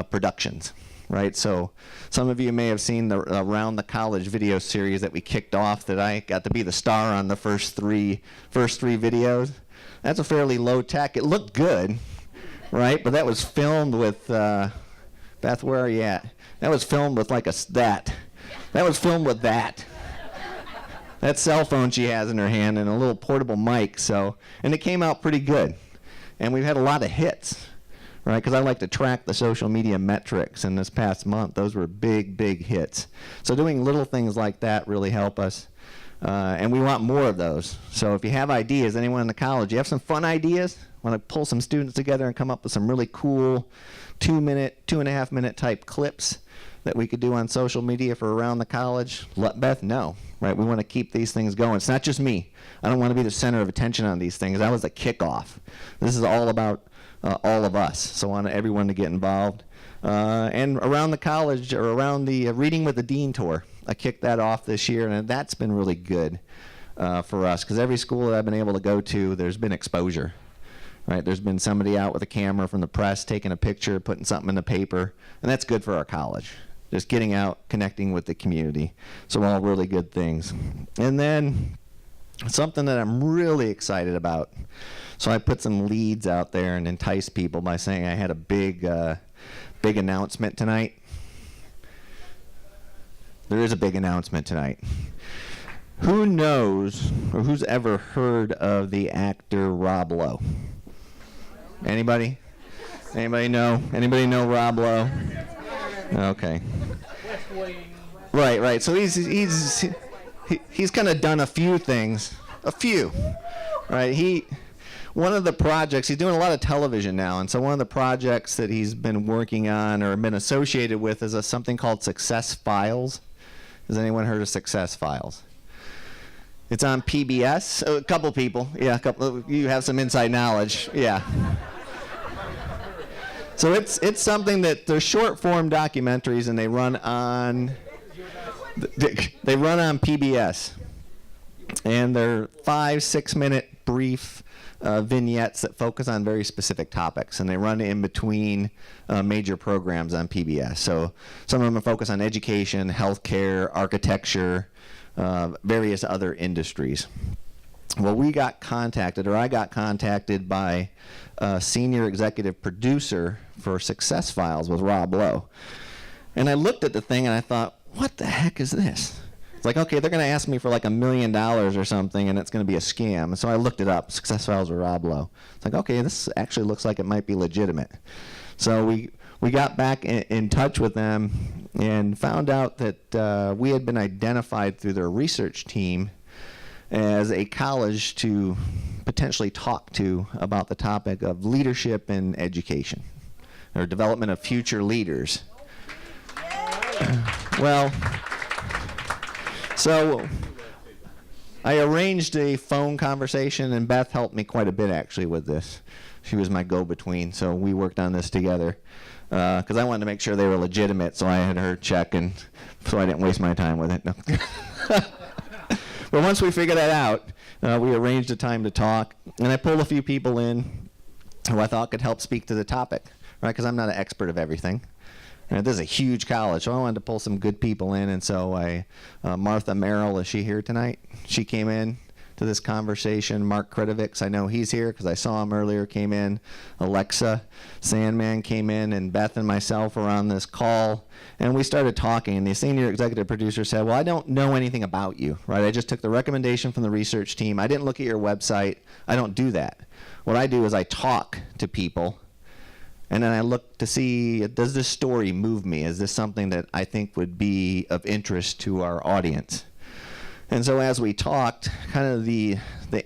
productions, right? So some of you may have seen the Around the College video series that we kicked off, that I got to be the star on the first three videos. That's a fairly low tech. It looked good, right? But that was filmed with Beth, where are you at? That was filmed with like that was filmed with that cell phone she has in her hand and a little portable mic. So, and it came out pretty good. And we've had a lot of hits, right? Because I like to track the social media metrics, and this past month, those were big, big hits. So doing little things like that really help us. And we want more of those. So if you have ideas, anyone in the college, you have some fun ideas, want to pull some students together and come up with some really cool 2-minute, 2.5-minute type clips that we could do on social media for Around the College, let Beth know, right? We want to keep these things going. It's not just me. I don't want to be the center of attention on these things. That was the kickoff. This is all about all of us. So I want everyone to get involved. And Around the College, or around the Reading with the Dean tour, I kicked that off this year, and that's been really good for us, because every school that I've been able to go to, there's been exposure. Right, there's been somebody out with a camera from the press taking a picture, putting something in the paper, and that's good for our college. Just getting out, connecting with the community. So all really good things. And then something that I'm really excited about. So I put some leads out there and entice people by saying I had a big announcement tonight. There is a big announcement tonight. Who knows, or who's ever heard of the actor Rob Lowe? Anybody? Anybody know? Anybody know Rob Lowe? Okay. Right. So he's kind of done a few things. A few. Right? One of the projects, he's doing a lot of television now, and so one of the projects that he's been working on or been associated with is something called Success Files. Has anyone heard of Success Files? It's on PBS. A couple people. Yeah, you have some inside knowledge. Yeah. So it's something that they're short form documentaries, and they run on PBS, and they're 5-6 minute brief vignettes that focus on very specific topics, and they run in between major programs on PBS. So some of them are focused on education, healthcare, architecture, various other industries. Well, I got contacted by a senior executive producer for Success Files with Rob Lowe. And I looked at the thing and I thought, what the heck is this? It's like, okay, they're going to ask me for like $1 million or something, and it's going to be a scam. And so I looked it up, Success Files with Rob Lowe. It's like, okay, this actually looks like it might be legitimate. So we got back in touch with them and found out that we had been identified through their research team as a college to potentially talk to about the topic of leadership in education, or development of future leaders. Well, so I arranged a phone conversation, and Beth helped me quite a bit actually with this. She was my go-between, so we worked on this together. Because I wanted to make sure they were legitimate, so I had her check, and so I didn't waste my time with it. No. But once we figured that out, we arranged a time to talk, and I pulled a few people in who I thought could help speak to the topic, right? Because I'm not an expert of everything. This is a huge college, so I wanted to pull some good people in, and so Martha Merrill, is she here tonight? She came in to this conversation. Mark Kretovics, I know he's here because I saw him earlier, came in. Alexa Sandman came in, and Beth and myself were on this call, and we started talking, and the senior executive producer said, well, I don't know anything about you, right? I just took the recommendation from the research team. I didn't look at your website. I don't do that. What I do is I talk to people, and then I look to see, does this story move me? Is this something that I think would be of interest to our audience? And so as we talked, kind of the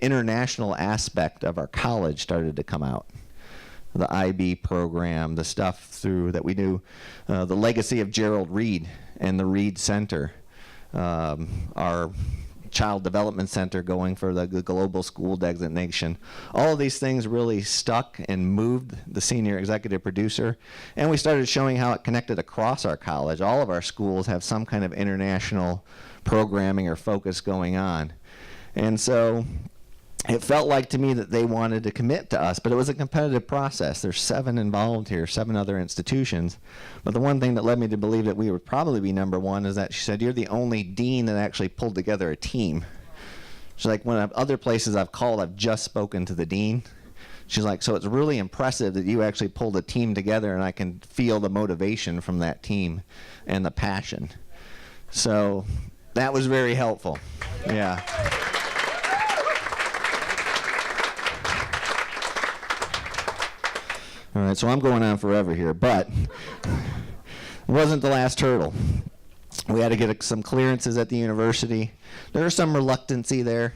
international aspect of our college started to come out. The IB program, the stuff through that we knew, the legacy of Gerald Reed and the Reed Center, our Child Development Center going for the global school designation. All of these things really stuck and moved the senior executive producer, and we started showing how it connected across our college. All of our schools have some kind of international programming or focus going on. And so it felt like to me that they wanted to commit to us, but it was a competitive process. There's 7 involved here, 7 other institutions. But the one thing that led me to believe that we would probably be number one is that she said, you're the only dean that actually pulled together a team. She's like, when other places I've called, I've just spoken to the dean. She's like, so it's really impressive that you actually pulled a team together, and I can feel the motivation from that team and the passion. So that was very helpful. Yeah. All right, so I'm going on forever here, but it wasn't the last hurdle. We had to get some clearances at the university. There was some reluctancy there,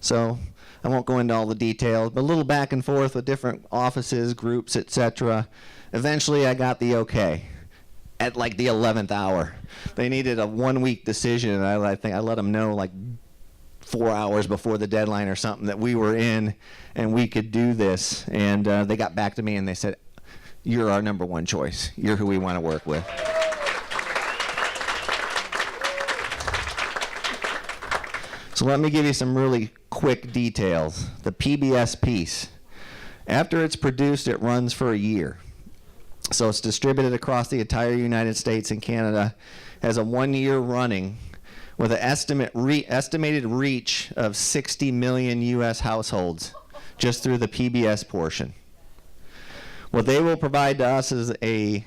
so I won't go into all the details, but a little back and forth with different offices, groups, etc. Eventually, I got the okay at like the 11th hour. They needed a 1-week decision, and I think I let them know like 4 hours before the deadline or something that we were in and we could do this. And they got back to me and they said, you're our number one choice. You're who we want to work with. So let me give you some really quick details. The PBS piece. After it's produced, it runs for a year. So it's distributed across the entire United States and Canada, has a 1-year running with an estimated reach of 60 million U.S. households just through the PBS portion. What they will provide to us is a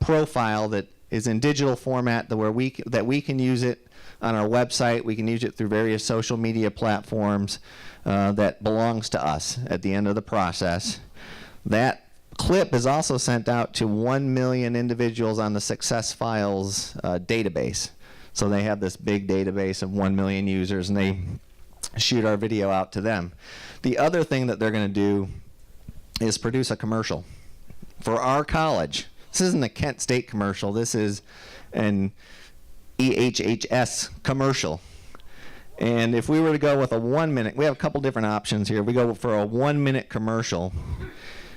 profile that is in digital format that we can use it on our website. We can use it through various social media platforms that belongs to us at the end of the process. That clip is also sent out to 1 million individuals on the Success Files database. So they have this big database of 1 million users, and they shoot our video out to them. The other thing that they're going to do is produce a commercial for our college. This isn't a Kent State commercial. This is an EHHS commercial. And if we were to go with a 1-minute, we have a couple different options here. If we go for a 1-minute commercial,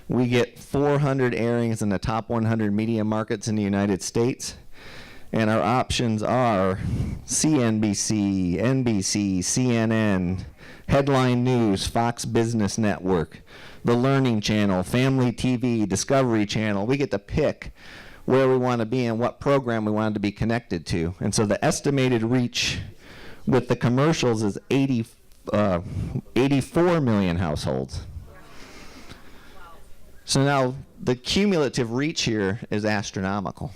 we get 400 airings in the top 100 media markets in the United States. And our options are CNBC, NBC, CNN, Headline News, Fox Business Network, The Learning Channel, Family TV, Discovery Channel. We get to pick where we want to be and what program we want to be connected to. And so the estimated reach with the commercials is 84 million households. So now the cumulative reach here is astronomical.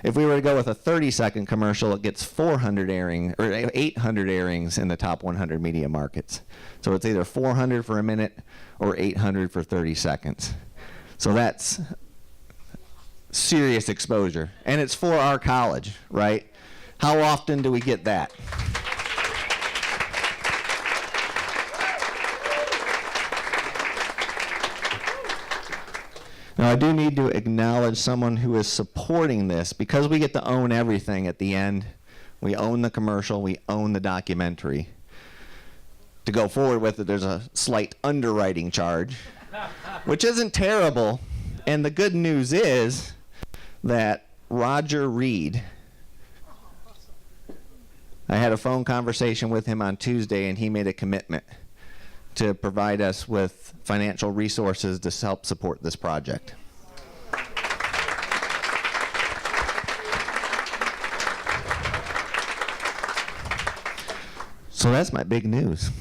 If we were to go with a 30-second commercial, it gets 400 airings or 800 airings in the top 100 media markets. So it's either 400 for a minute or 800 for 30 seconds. So that's serious exposure. And it's for our college, right? How often do we get that? Now, I do need to acknowledge someone who is supporting this, because we get to own everything at the end. We own the commercial, we own the documentary. To go forward with it, there's a slight underwriting charge. which isn't terrible. And the good news is that Roger Reed, I had a phone conversation with him on Tuesday, and he made a commitment to provide us with financial resources to help support this project. So that's my big news.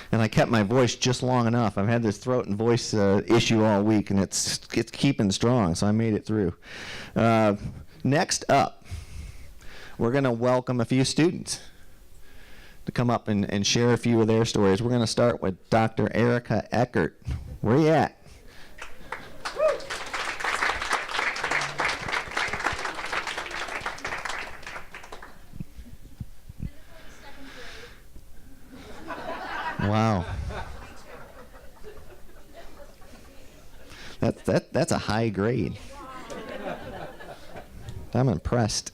And I kept my voice just long enough. I've had this throat and voice issue all week, and it's keeping strong, so I made it through. Next up, we're going to welcome a few students to come up and share a few of their stories. We're going to start with Dr. Erica Eckert. Where are you at? Wow. That's a high grade. I'm impressed.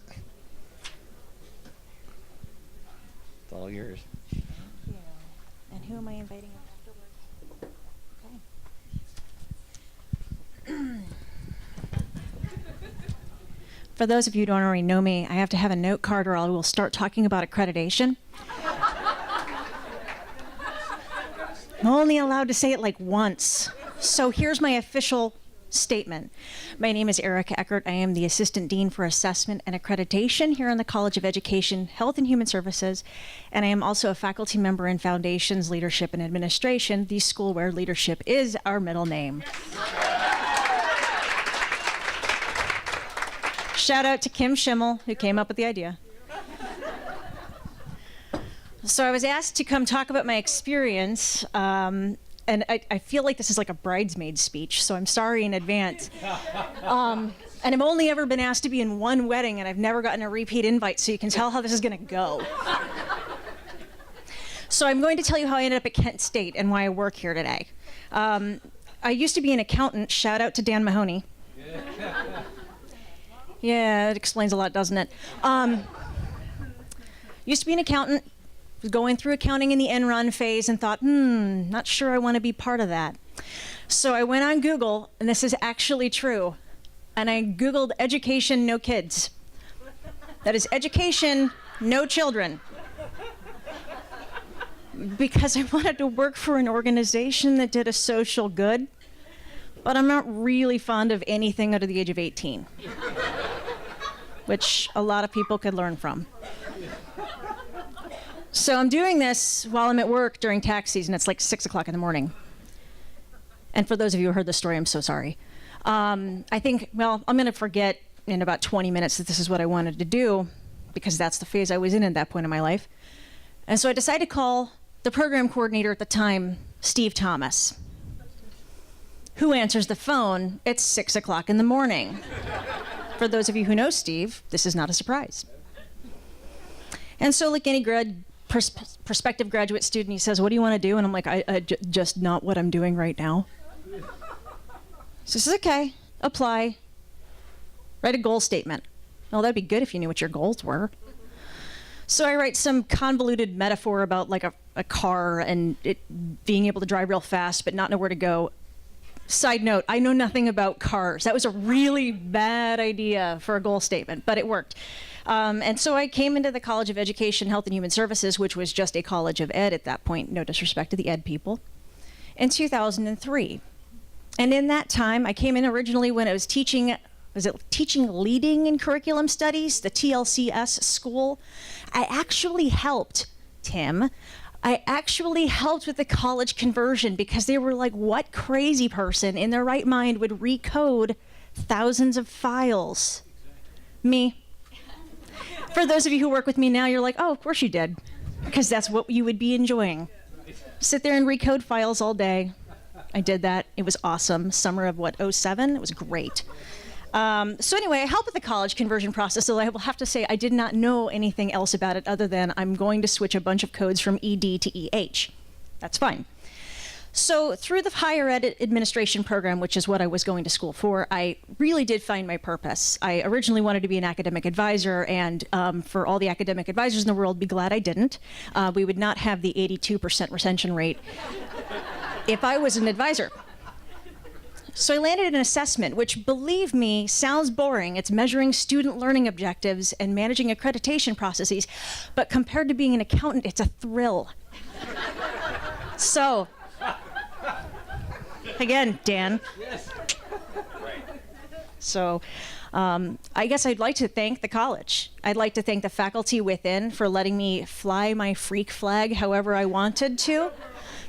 It's all yours. Thank you. And who am I inviting afterwards? Okay. For those of you who don't already know me, I have to have a note card or I will start talking about accreditation. I'm only allowed to say it like once. So here's my official statement. My name is Erica Eckert. I am the Assistant Dean for Assessment and Accreditation here in the College of Education, Health and Human Services, and I am also a faculty member in Foundations, Leadership and Administration, the school where leadership is our middle name. Shout out to Kim Schimmel, who came up with the idea. So I was asked to come talk about my experience, and I feel like this is like a bridesmaid speech, so I'm sorry in advance. And I've only ever been asked to be in one wedding, and I've never gotten a repeat invite, so you can tell how this is going to go. So I'm going to tell you how I ended up at Kent State and why I work here today. I used to be an accountant. Shout out to Dan Mahony. Yeah, it explains a lot, doesn't it? Used to be an accountant. Was going through accounting in the end-run phase and thought, not sure I want to be part of that. So I went on Google, and this is actually true, and I Googled education, no kids. That is education, no children. Because I wanted to work for an organization that did a social good, but I'm not really fond of anything under the age of 18, which a lot of people could learn from. So I'm doing this while I'm at work during tax season. It's like 6 o'clock in the morning. And for those of you who heard the story, I'm so sorry. I think, well, I'm going to forget in about 20 minutes that this is what I wanted to do, because that's the phase I was in at that point in my life. And so I decided to call the program coordinator at the time, Steve Thomas. Who answers the phone? It's 6 o'clock in the morning. For those of you who know Steve, this is not a surprise. And so like any prospective graduate student, he says, what do you want to do? And I'm like, just not what I'm doing right now. So he says, okay, apply. Write a goal statement. Well, that'd be good if you knew what your goals were. So I write some convoluted metaphor about like a car and it being able to drive real fast but not know where to go. Side note, I know nothing about cars. That was a really bad idea for a goal statement, but it worked. And so I came into the College of Education, Health and Human Services, which was just a college of ed at that point, no disrespect to the ed people, in 2003. And in that time, I came in originally when I was teaching, leading in curriculum studies, the TLCS school. I actually helped, Tim, with the college conversion because they were like, what crazy person in their right mind would recode thousands of files? Me. For those of you who work with me now, you're like, oh, of course you did, because that's what you would be enjoying. Sit there and recode files all day. I did that. It was awesome. Summer of, 07? It was great. So anyway, I helped with the college conversion process, so I will have to say I did not know anything else about it other than I'm going to switch a bunch of codes from ED to EH. That's fine. So through the higher ed administration program, which is what I was going to school for, I really did find my purpose. I originally wanted to be an academic advisor, and for all the academic advisors in the world, be glad I didn't. We would not have the 82% retention rate if I was an advisor. So I landed in assessment, which, believe me, sounds boring. It's measuring student learning objectives and managing accreditation processes. But compared to being an accountant, it's a thrill. So, again, Dan. Yes. So I guess I'd like to thank the college. I'd like to thank the faculty within for letting me fly my freak flag however I wanted to.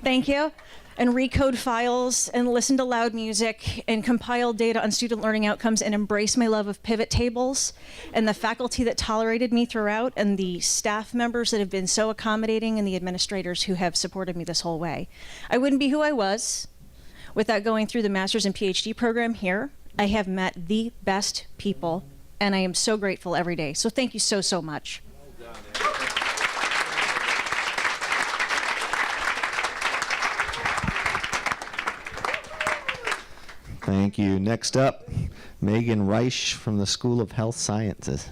Thank you. And recode files and listen to loud music and compile data on student learning outcomes and embrace my love of pivot tables, and the faculty that tolerated me throughout, and the staff members that have been so accommodating, and the administrators who have supported me this whole way. I wouldn't be who I was without going through the master's and PhD program here. I have met the best people, and I am so grateful every day. So thank you so, so much. Thank you. Next up, Megan Reisch from the School of Health Sciences.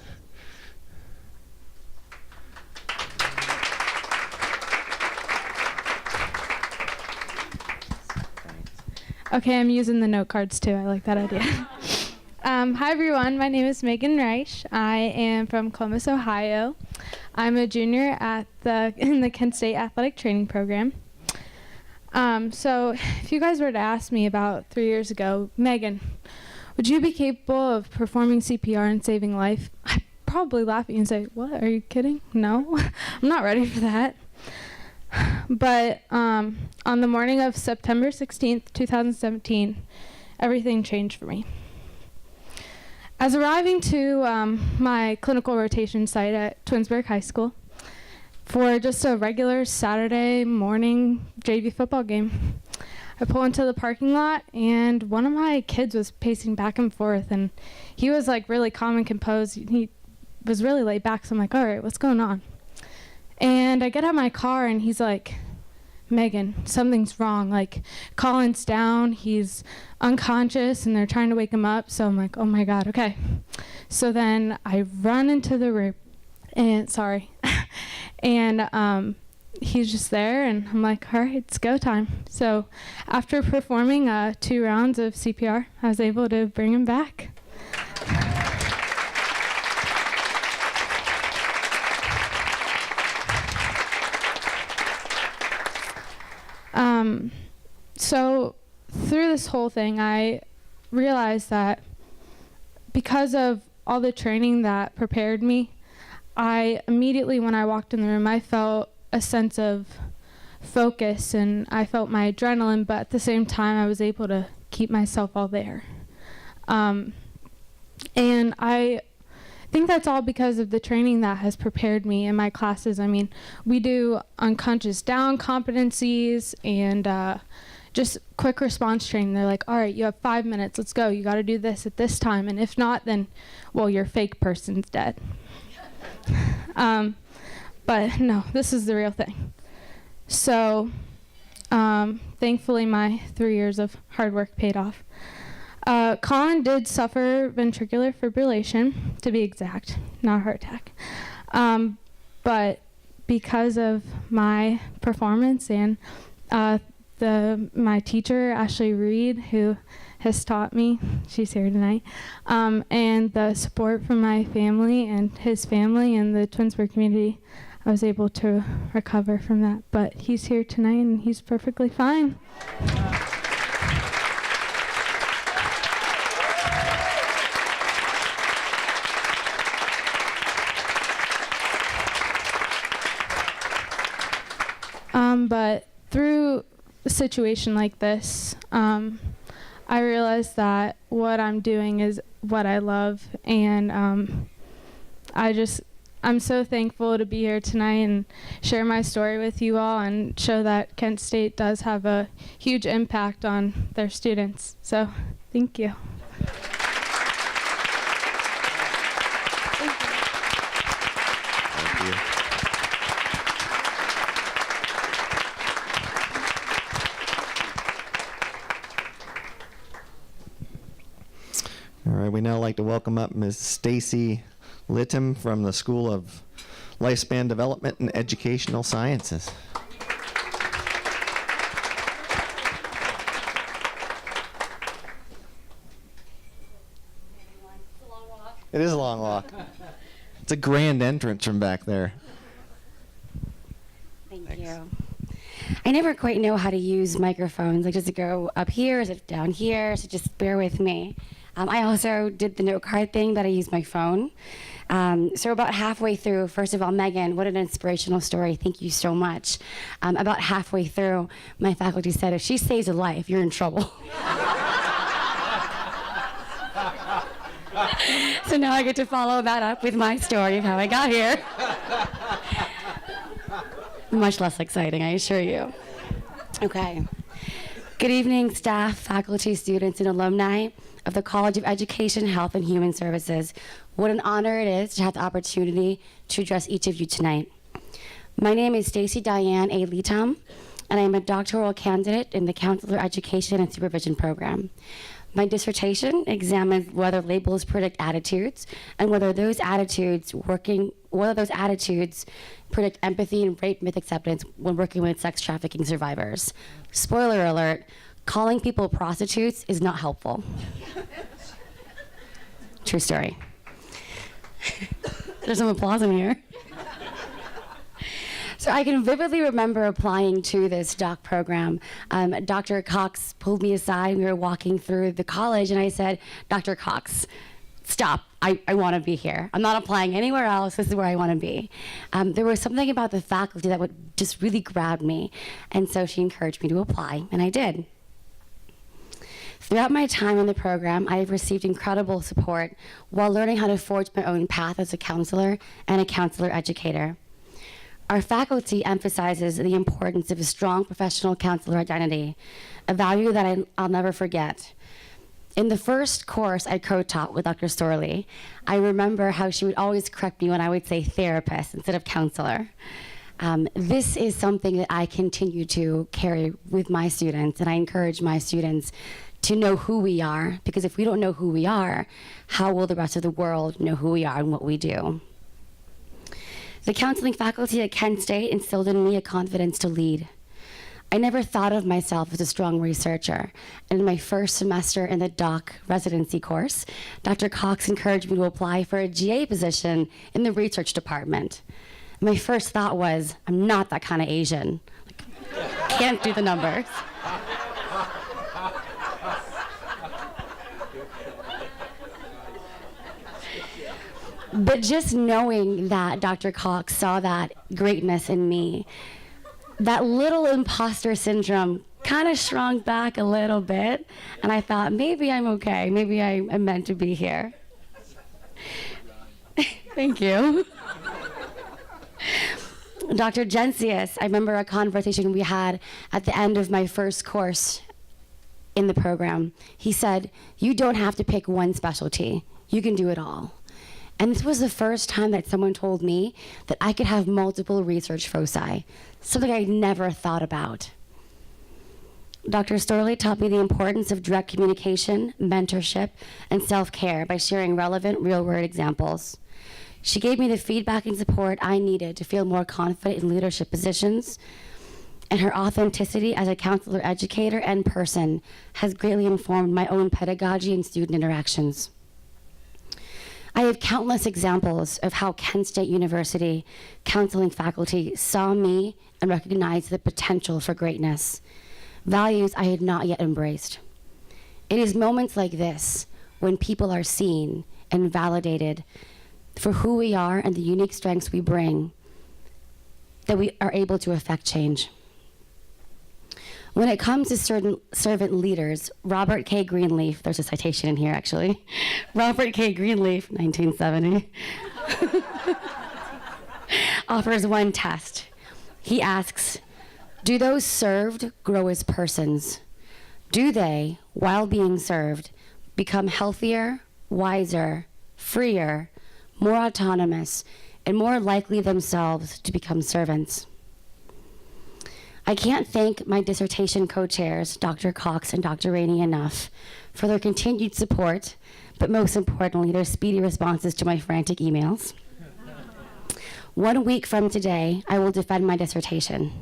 Okay, I'm using the note cards too. I like that idea. Hi everyone, my name is Megan Reisch. I am from Columbus, Ohio. I'm a junior at in the Kent State Athletic Training Program. So if you guys were to ask me about 3 years ago, Megan, would you be capable of performing CPR and saving life? I'd probably laugh at you and say, what, are you kidding? No, I'm not ready for that. But on the morning of September 16th, 2017, everything changed for me. As arriving to my clinical rotation site at Twinsburg High School for just a regular Saturday morning JV football game, I pull into the parking lot, and one of my kids was pacing back and forth, and he was like really calm and composed. He was really laid back, so I'm like, all right, what's going on? And I get out of my car, and he's like, Megan, something's wrong. Like, Colin's down, he's unconscious, and they're trying to wake him up. So I'm like, oh my God, okay. So then I run into the room, and and he's just there, and I'm like, all right, it's go time. So after performing 2 rounds of CPR, I was able to bring him back. So through this whole thing, I realized that because of all the training that prepared me, I immediately, when I walked in the room, I felt a sense of focus, and I felt my adrenaline, but at the same time, I was able to keep myself all there. And I think that's all because of the training that has prepared me in my classes. I mean, we do unconscious down competencies and just quick response training. They're like, all right, you have 5 minutes, let's go. You got to do this at this time. And if not, then, well, your fake person's dead. But no, this is the real thing. So thankfully, my 3 years of hard work paid off. Colin did suffer ventricular fibrillation, to be exact, not a heart attack. But because of my performance and my teacher, Ashley Reed, who has taught me, she's here tonight, and the support from my family and his family and the Twinsburg community, I was able to recover from that. But he's here tonight, and he's perfectly fine. But through a situation like this, I realized that what I'm doing is what I love, and I'm so thankful to be here tonight and share my story with you all and show that Kent State does have a huge impact on their students. So, thank you. Thank you. we now like to welcome up Ms. Stacey Litam from the School of Lifespan Development and Educational Sciences. It is a long walk. It's a grand entrance from back there. Thank you. I never quite know how to use microphones. Like, does it go up here? Is it down here? So just bear with me. I also did the note card thing, but I used my phone. So about halfway through, first of all, Megan, what an inspirational story. Thank you so much. About halfway through, my faculty said, if she saves a life, you're in trouble. So now I get to follow that up with my story of how I got here. Much less exciting, I assure you. Okay. Good evening, staff, faculty, students, and alumni of the College of Education, Health, and Human Services. What an honor it is to have the opportunity to address each of you tonight. My name is Stacey Diane A. Litam, and I am a doctoral candidate in the Counselor Education and Supervision program. My dissertation examines whether labels predict attitudes and whether those attitudes predict empathy and rape myth acceptance when working with sex trafficking survivors. Spoiler alert, calling people prostitutes is not helpful. True story. There's some applause in here. So I can vividly remember applying to this doc program. Dr. Cox pulled me aside. We were walking through the college, and I said, Dr. Cox, stop. I want to be here. I'm not applying anywhere else. This is where I want to be. There was something about the faculty that would just really grab me. And so she encouraged me to apply, and I did. Throughout my time in the program, I have received incredible support while learning how to forge my own path as a counselor and a counselor educator. Our faculty emphasizes the importance of a strong professional counselor identity, a value that I'll never forget. In the first course I co-taught with Dr. Storley, I remember how she would always correct me when I would say therapist instead of counselor. This is something that I continue to carry with my students, and I encourage my students to know who we are, because if we don't know who we are, how will the rest of the world know who we are and what we do? The counseling faculty at Kent State instilled in me a confidence to lead. I never thought of myself as a strong researcher, and in my first semester in the doc residency course, Dr. Cox encouraged me to apply for a GA position in the research department. My first thought was, I'm not that kind of Asian. Can't do the numbers. But just knowing that Dr. Cox saw that greatness in me, that little imposter syndrome kind of shrunk back a little bit, and I thought, maybe I'm okay. Maybe I'm meant to be here. Thank you. Dr. Gensius, I remember a conversation we had at the end of my first course in the program. He said, you don't have to pick one specialty. You can do it all. And this was the first time that someone told me that I could have multiple research foci, something I'd never thought about. Dr. Storley taught me the importance of direct communication, mentorship, and self-care by sharing relevant real-world examples. She gave me the feedback and support I needed to feel more confident in leadership positions, and her authenticity as a counselor educator and person has greatly informed my own pedagogy and student interactions. I have countless examples of how Kent State University counseling faculty saw me and recognized the potential for greatness, values I had not yet embraced. It is moments like this when people are seen and validated for who we are and the unique strengths we bring that we are able to affect change. When it comes to certain servant leaders, Robert K. Greenleaf, there's a citation in here actually, Robert K. Greenleaf, 1970, offers one test. He asks, do those served grow as persons? Do they, while being served, become healthier, wiser, freer, more autonomous, and more likely themselves to become servants? I can't thank my dissertation co-chairs, Dr. Cox and Dr. Rainey, enough for their continued support, but most importantly, their speedy responses to my frantic emails. 1 week from today, I will defend my dissertation.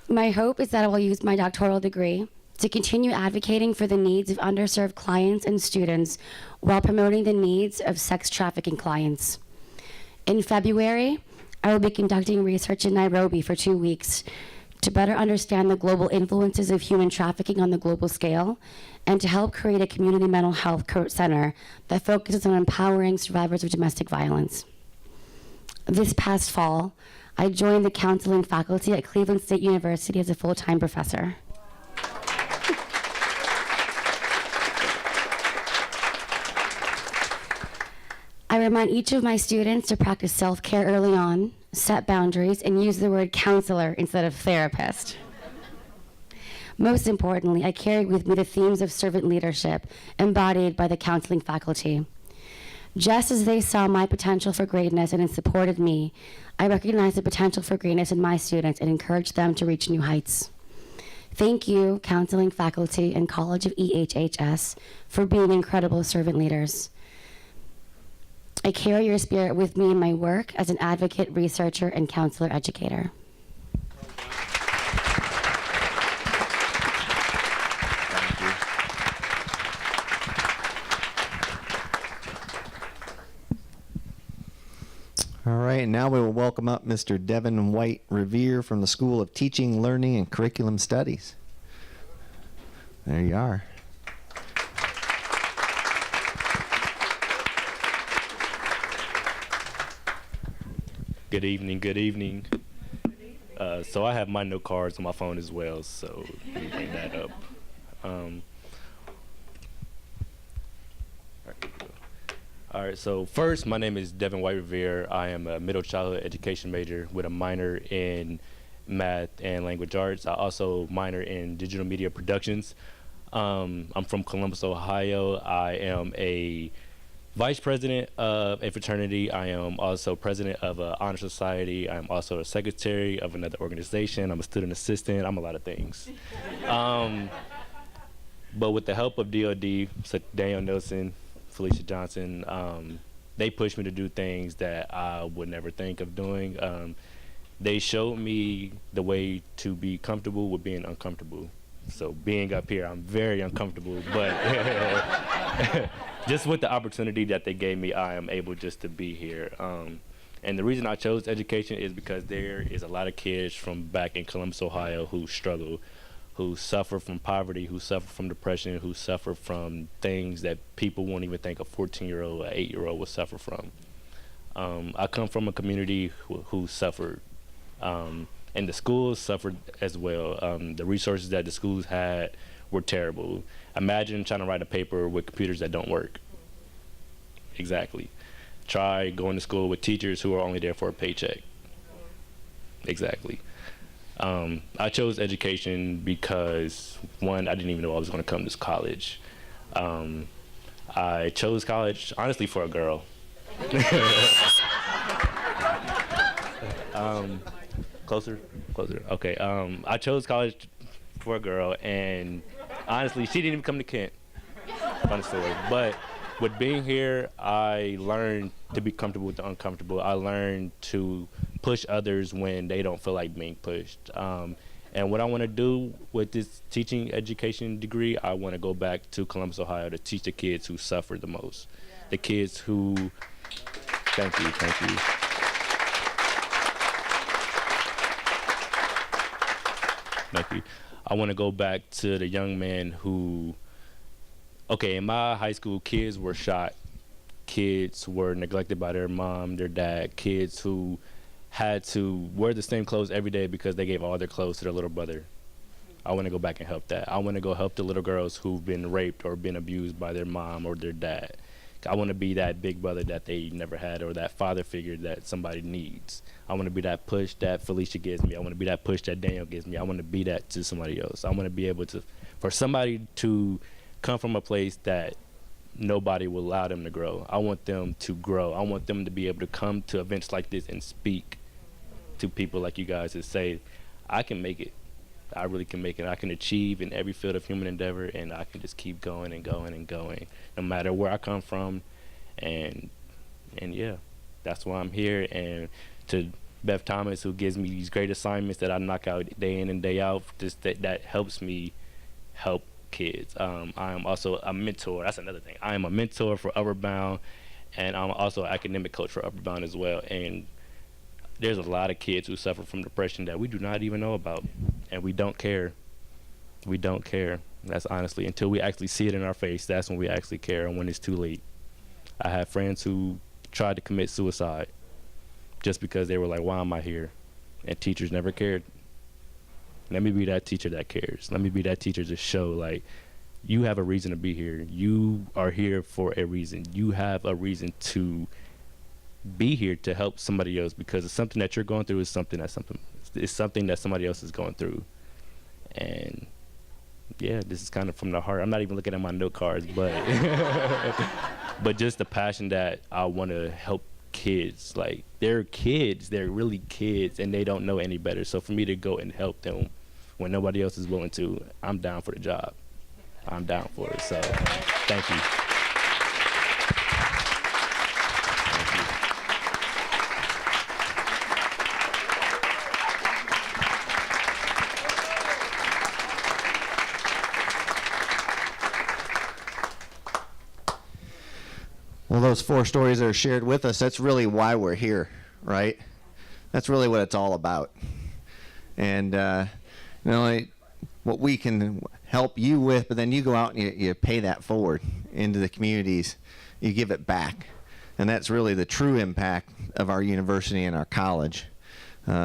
My hope is that I will use my doctoral degree to continue advocating for the needs of underserved clients and students while promoting the needs of sex trafficking clients. In February, I will be conducting research in Nairobi for 2 weeks to better understand the global influences of human trafficking on the global scale and to help create a community mental health center that focuses on empowering survivors of domestic violence. This past fall, I joined the counseling faculty at Cleveland State University as a full-time professor. I remind each of my students to practice self-care early on, set boundaries, and use the word counselor instead of therapist. Most importantly, I carry with me the themes of servant leadership embodied by the counseling faculty. Just as they saw my potential for greatness and supported me, I recognize the potential for greatness in my students and encourage them to reach new heights. Thank you, counseling faculty and College of EHHS, for being incredible servant leaders. I carry your spirit with me in my work as an advocate, researcher, and counselor educator. All right, now we will welcome up Mr. Deven White-Revere from the School of Teaching, Learning, and Curriculum Studies. There you are. Good evening, good evening. So I have my note cards on my phone as well, so let me bring that up. All right, so first, my name is Deven White-Revere. I am a middle childhood education major with a minor in math and language arts. I also minor in digital media productions. I'm from Columbus, Ohio. I am a vice president of a fraternity. I am also president of an honor society. I'm also a secretary of another organization. I'm a student assistant. I'm a lot of things. But with the help of DOD, such Daniel Nelson, Felicia Johnson, they pushed me to do things that I would never think of doing. They showed me the way to be comfortable with being uncomfortable. So being up here, I'm very uncomfortable, but just with the opportunity that they gave me, I am able just to be here. And the reason I chose education is because there is a lot of kids from back in Columbus, Ohio who struggle, who suffer from poverty, who suffer from depression, who suffer from things that people won't even think a 14-year-old or 8-year-old would suffer from. I come from a community who suffered, and the schools suffered as well. The resources that the schools had were terrible. Imagine trying to write a paper with computers that don't work. Exactly. Try going to school with teachers who are only there for a paycheck. Exactly. I chose education because, one, I didn't even know I was going to come to college. I chose college, honestly, for a girl. Closer? Okay. I chose college for a girl, and honestly, she didn't even come to Kent. Fun story. But with being here, I learned to be comfortable with the uncomfortable. I learned to push others when they don't feel like being pushed. And what I want to do with this teaching education degree, I want to go back to Columbus, Ohio to teach the kids who suffer the most. The kids who, thank you. Thank you. I want to go back to the young men who, okay, in my high school, kids were shot. Kids were neglected by their mom, their dad. Kids who had to wear the same clothes every day because they gave all their clothes to their little brother. I want to go back and help that. I want to go help the little girls who've been raped or been abused by their mom or their dad. I want to be that big brother that they never had, or that father figure that somebody needs. I want to be that push that Felicia gives me. I want to be that push that Daniel gives me. I want to be that to somebody else. I want to be able to, for somebody to come from a place that nobody will allow them to grow. I want them to grow. I want them to be able to come to events like this and speak to people like you guys and say, I can make it. I really can make it. I can achieve in every field of human endeavor, and I can just keep going and going and going, no matter where I come from. And yeah, that's why I'm here. And to Beth Thomas, who gives me these great assignments that I knock out day in and day out, just that helps me help kids. I am also a mentor. That's another thing. I am a mentor for Upward Bound, and I'm also an academic coach for Upward Bound as well. And there's a lot of kids who suffer from depression that we do not even know about, and we don't care. We don't care. That's honestly, until we actually see it in our face, that's when we actually care, and when it's too late. I have friends who tried to commit suicide just because they were like, why am I here? And teachers never cared. Let me be that teacher that cares. Let me be that teacher to show, like, you have a reason to be here. You are here for a reason. You have a reason to be here to help somebody else, because it's something that you're going through is something that somebody else is going through. And yeah, this is kind of from the heart. I'm not even looking at my note cards, but but just the passion that I want to help kids. Like, they're kids, they're really kids, and they don't know any better. So for me to go and help them when nobody else is willing to, I'm down for the job. I'm down for it. So thank you. Well, those 4 stories that are shared with us, that's really why we're here, right? That's really what it's all about. And not only what we can help you with, but then you go out and you pay that forward into the communities. You give it back. And that's really the true impact of our university and our college.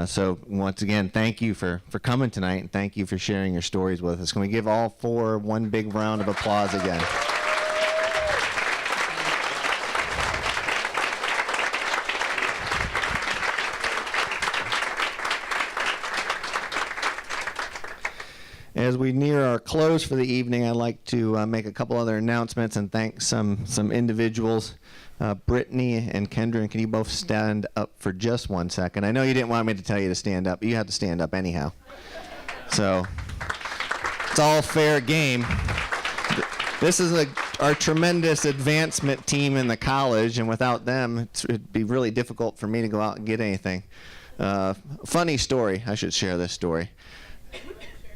So once again, thank you for coming tonight, and thank you for sharing your stories with us. Can we give all 4 one big round of applause again? As we near our close for the evening, I'd like to make a couple other announcements and thank some individuals. Brittany and Kendra, can you both stand up for just 1 second? I know you didn't want me to tell you to stand up, but you have to stand up anyhow. So it's all fair game. This is our tremendous advancement team in the college, and without them, it'd be really difficult for me to go out and get anything. Funny story. I should share this story.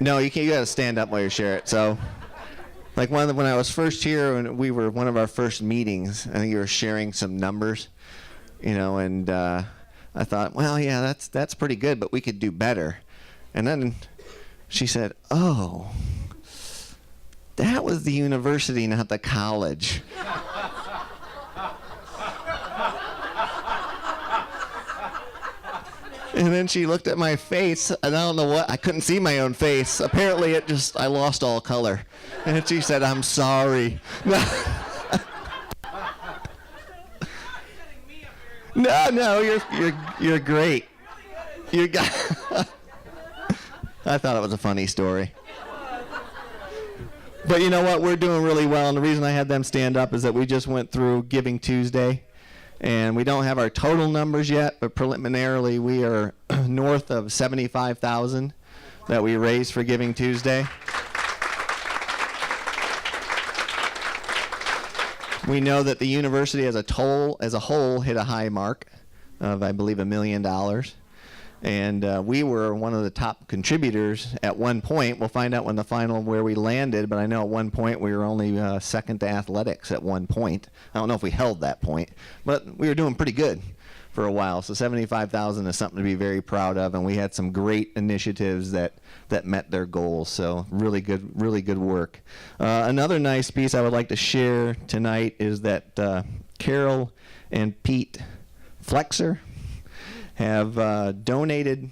No, you can't. You got to stand up while you share it. So, like when I was first here, and we were one of our first meetings, I think you were sharing some numbers, and I thought, well, yeah, that's pretty good, but we could do better. And then she said, "Oh, that was the university, not the college." And then she looked at my face, and I don't know what, I couldn't see my own face. Apparently I lost all color. And she said, "I'm sorry." No, you're great. I thought it was a funny story. But you know what? We're doing really well, and the reason I had them stand up is that we just went through Giving Tuesday. And we don't have our total numbers yet, but preliminarily we are north of $75,000 that we raised for Giving Tuesday. We know that the university as a whole hit a high mark of, I believe, $1 million. And we were one of the top contributors at one point. We'll find out when the final where we landed, but I know at one point we were only second to athletics at one point. I don't know if we held that point, but we were doing pretty good for a while. So $75,000 is something to be very proud of, and we had some great initiatives that met their goals. So really good work. Another nice piece I would like to share tonight is that Carol and Pete Flexer have donated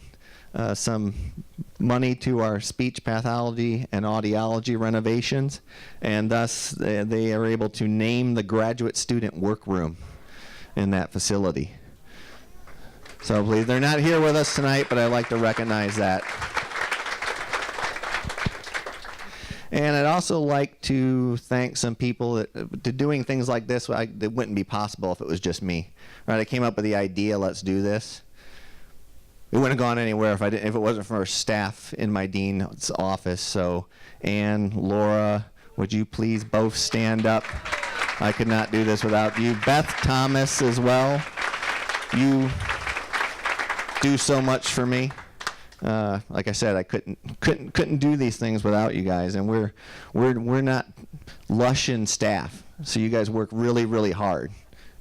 some money to our speech pathology and audiology renovations, and thus they are able to name the graduate student workroom in that facility. So please, they're not here with us tonight, but I'd like to recognize that. And I'd also like to thank some people that doing things like this that wouldn't be possible if it was just me. Right? I came up with the idea, let's do this. we wouldn't have gone anywhere if if it wasn't for our staff in my dean's office. So Ann, Laura, would you please both stand up? I could not do this without you. Beth Thomas as well. You do so much for me. Like I said, I couldn't do these things without you guys, and we're not lush in staff, so you guys work really, really hard,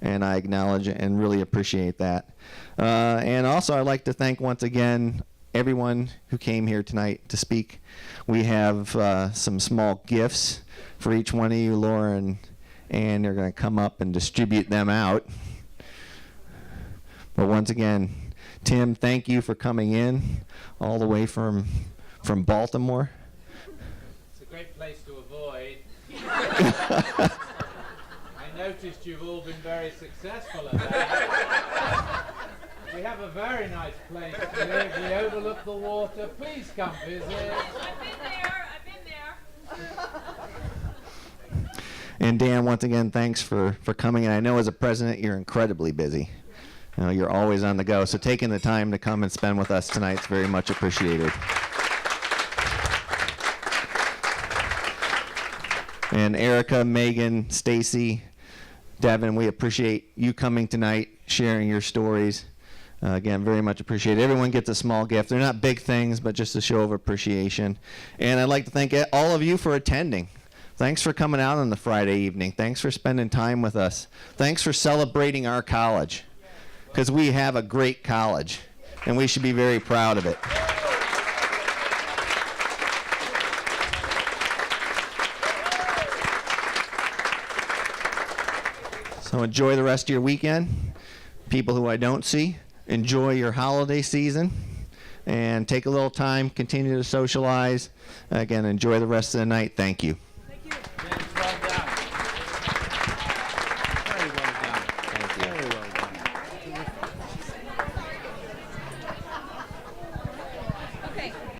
and I acknowledge it and really appreciate that. And also, I'd like to thank once again everyone who came here tonight to speak. We have some small gifts for each one of you. Laura and they're going to come up and distribute them out. But once again, Tim, thank you for coming in all the way from Baltimore. It's a great place to avoid. I noticed you've all been very successful at that. We have a very nice place to live. We overlook the water. Please come visit. I've been there. And Dan, once again, thanks for coming. And I know as a president, you're incredibly busy. You know, you're always on the go. So taking the time to come and spend with us tonight is very much appreciated. And Erica, Megan, Stacey, Deven, we appreciate you coming tonight, sharing your stories. Again, very much appreciated. Everyone gets a small gift. They're not big things, but just a show of appreciation. And I'd like to thank all of you for attending. Thanks for coming out on the Friday evening. Thanks for spending time with us. Thanks for celebrating our college, because we have a great college, and we should be very proud of it. So enjoy the rest of your weekend. People who I don't see, enjoy your holiday season, and take a little time, continue to socialize. Again, enjoy the rest of the night. Thank you. Thank you.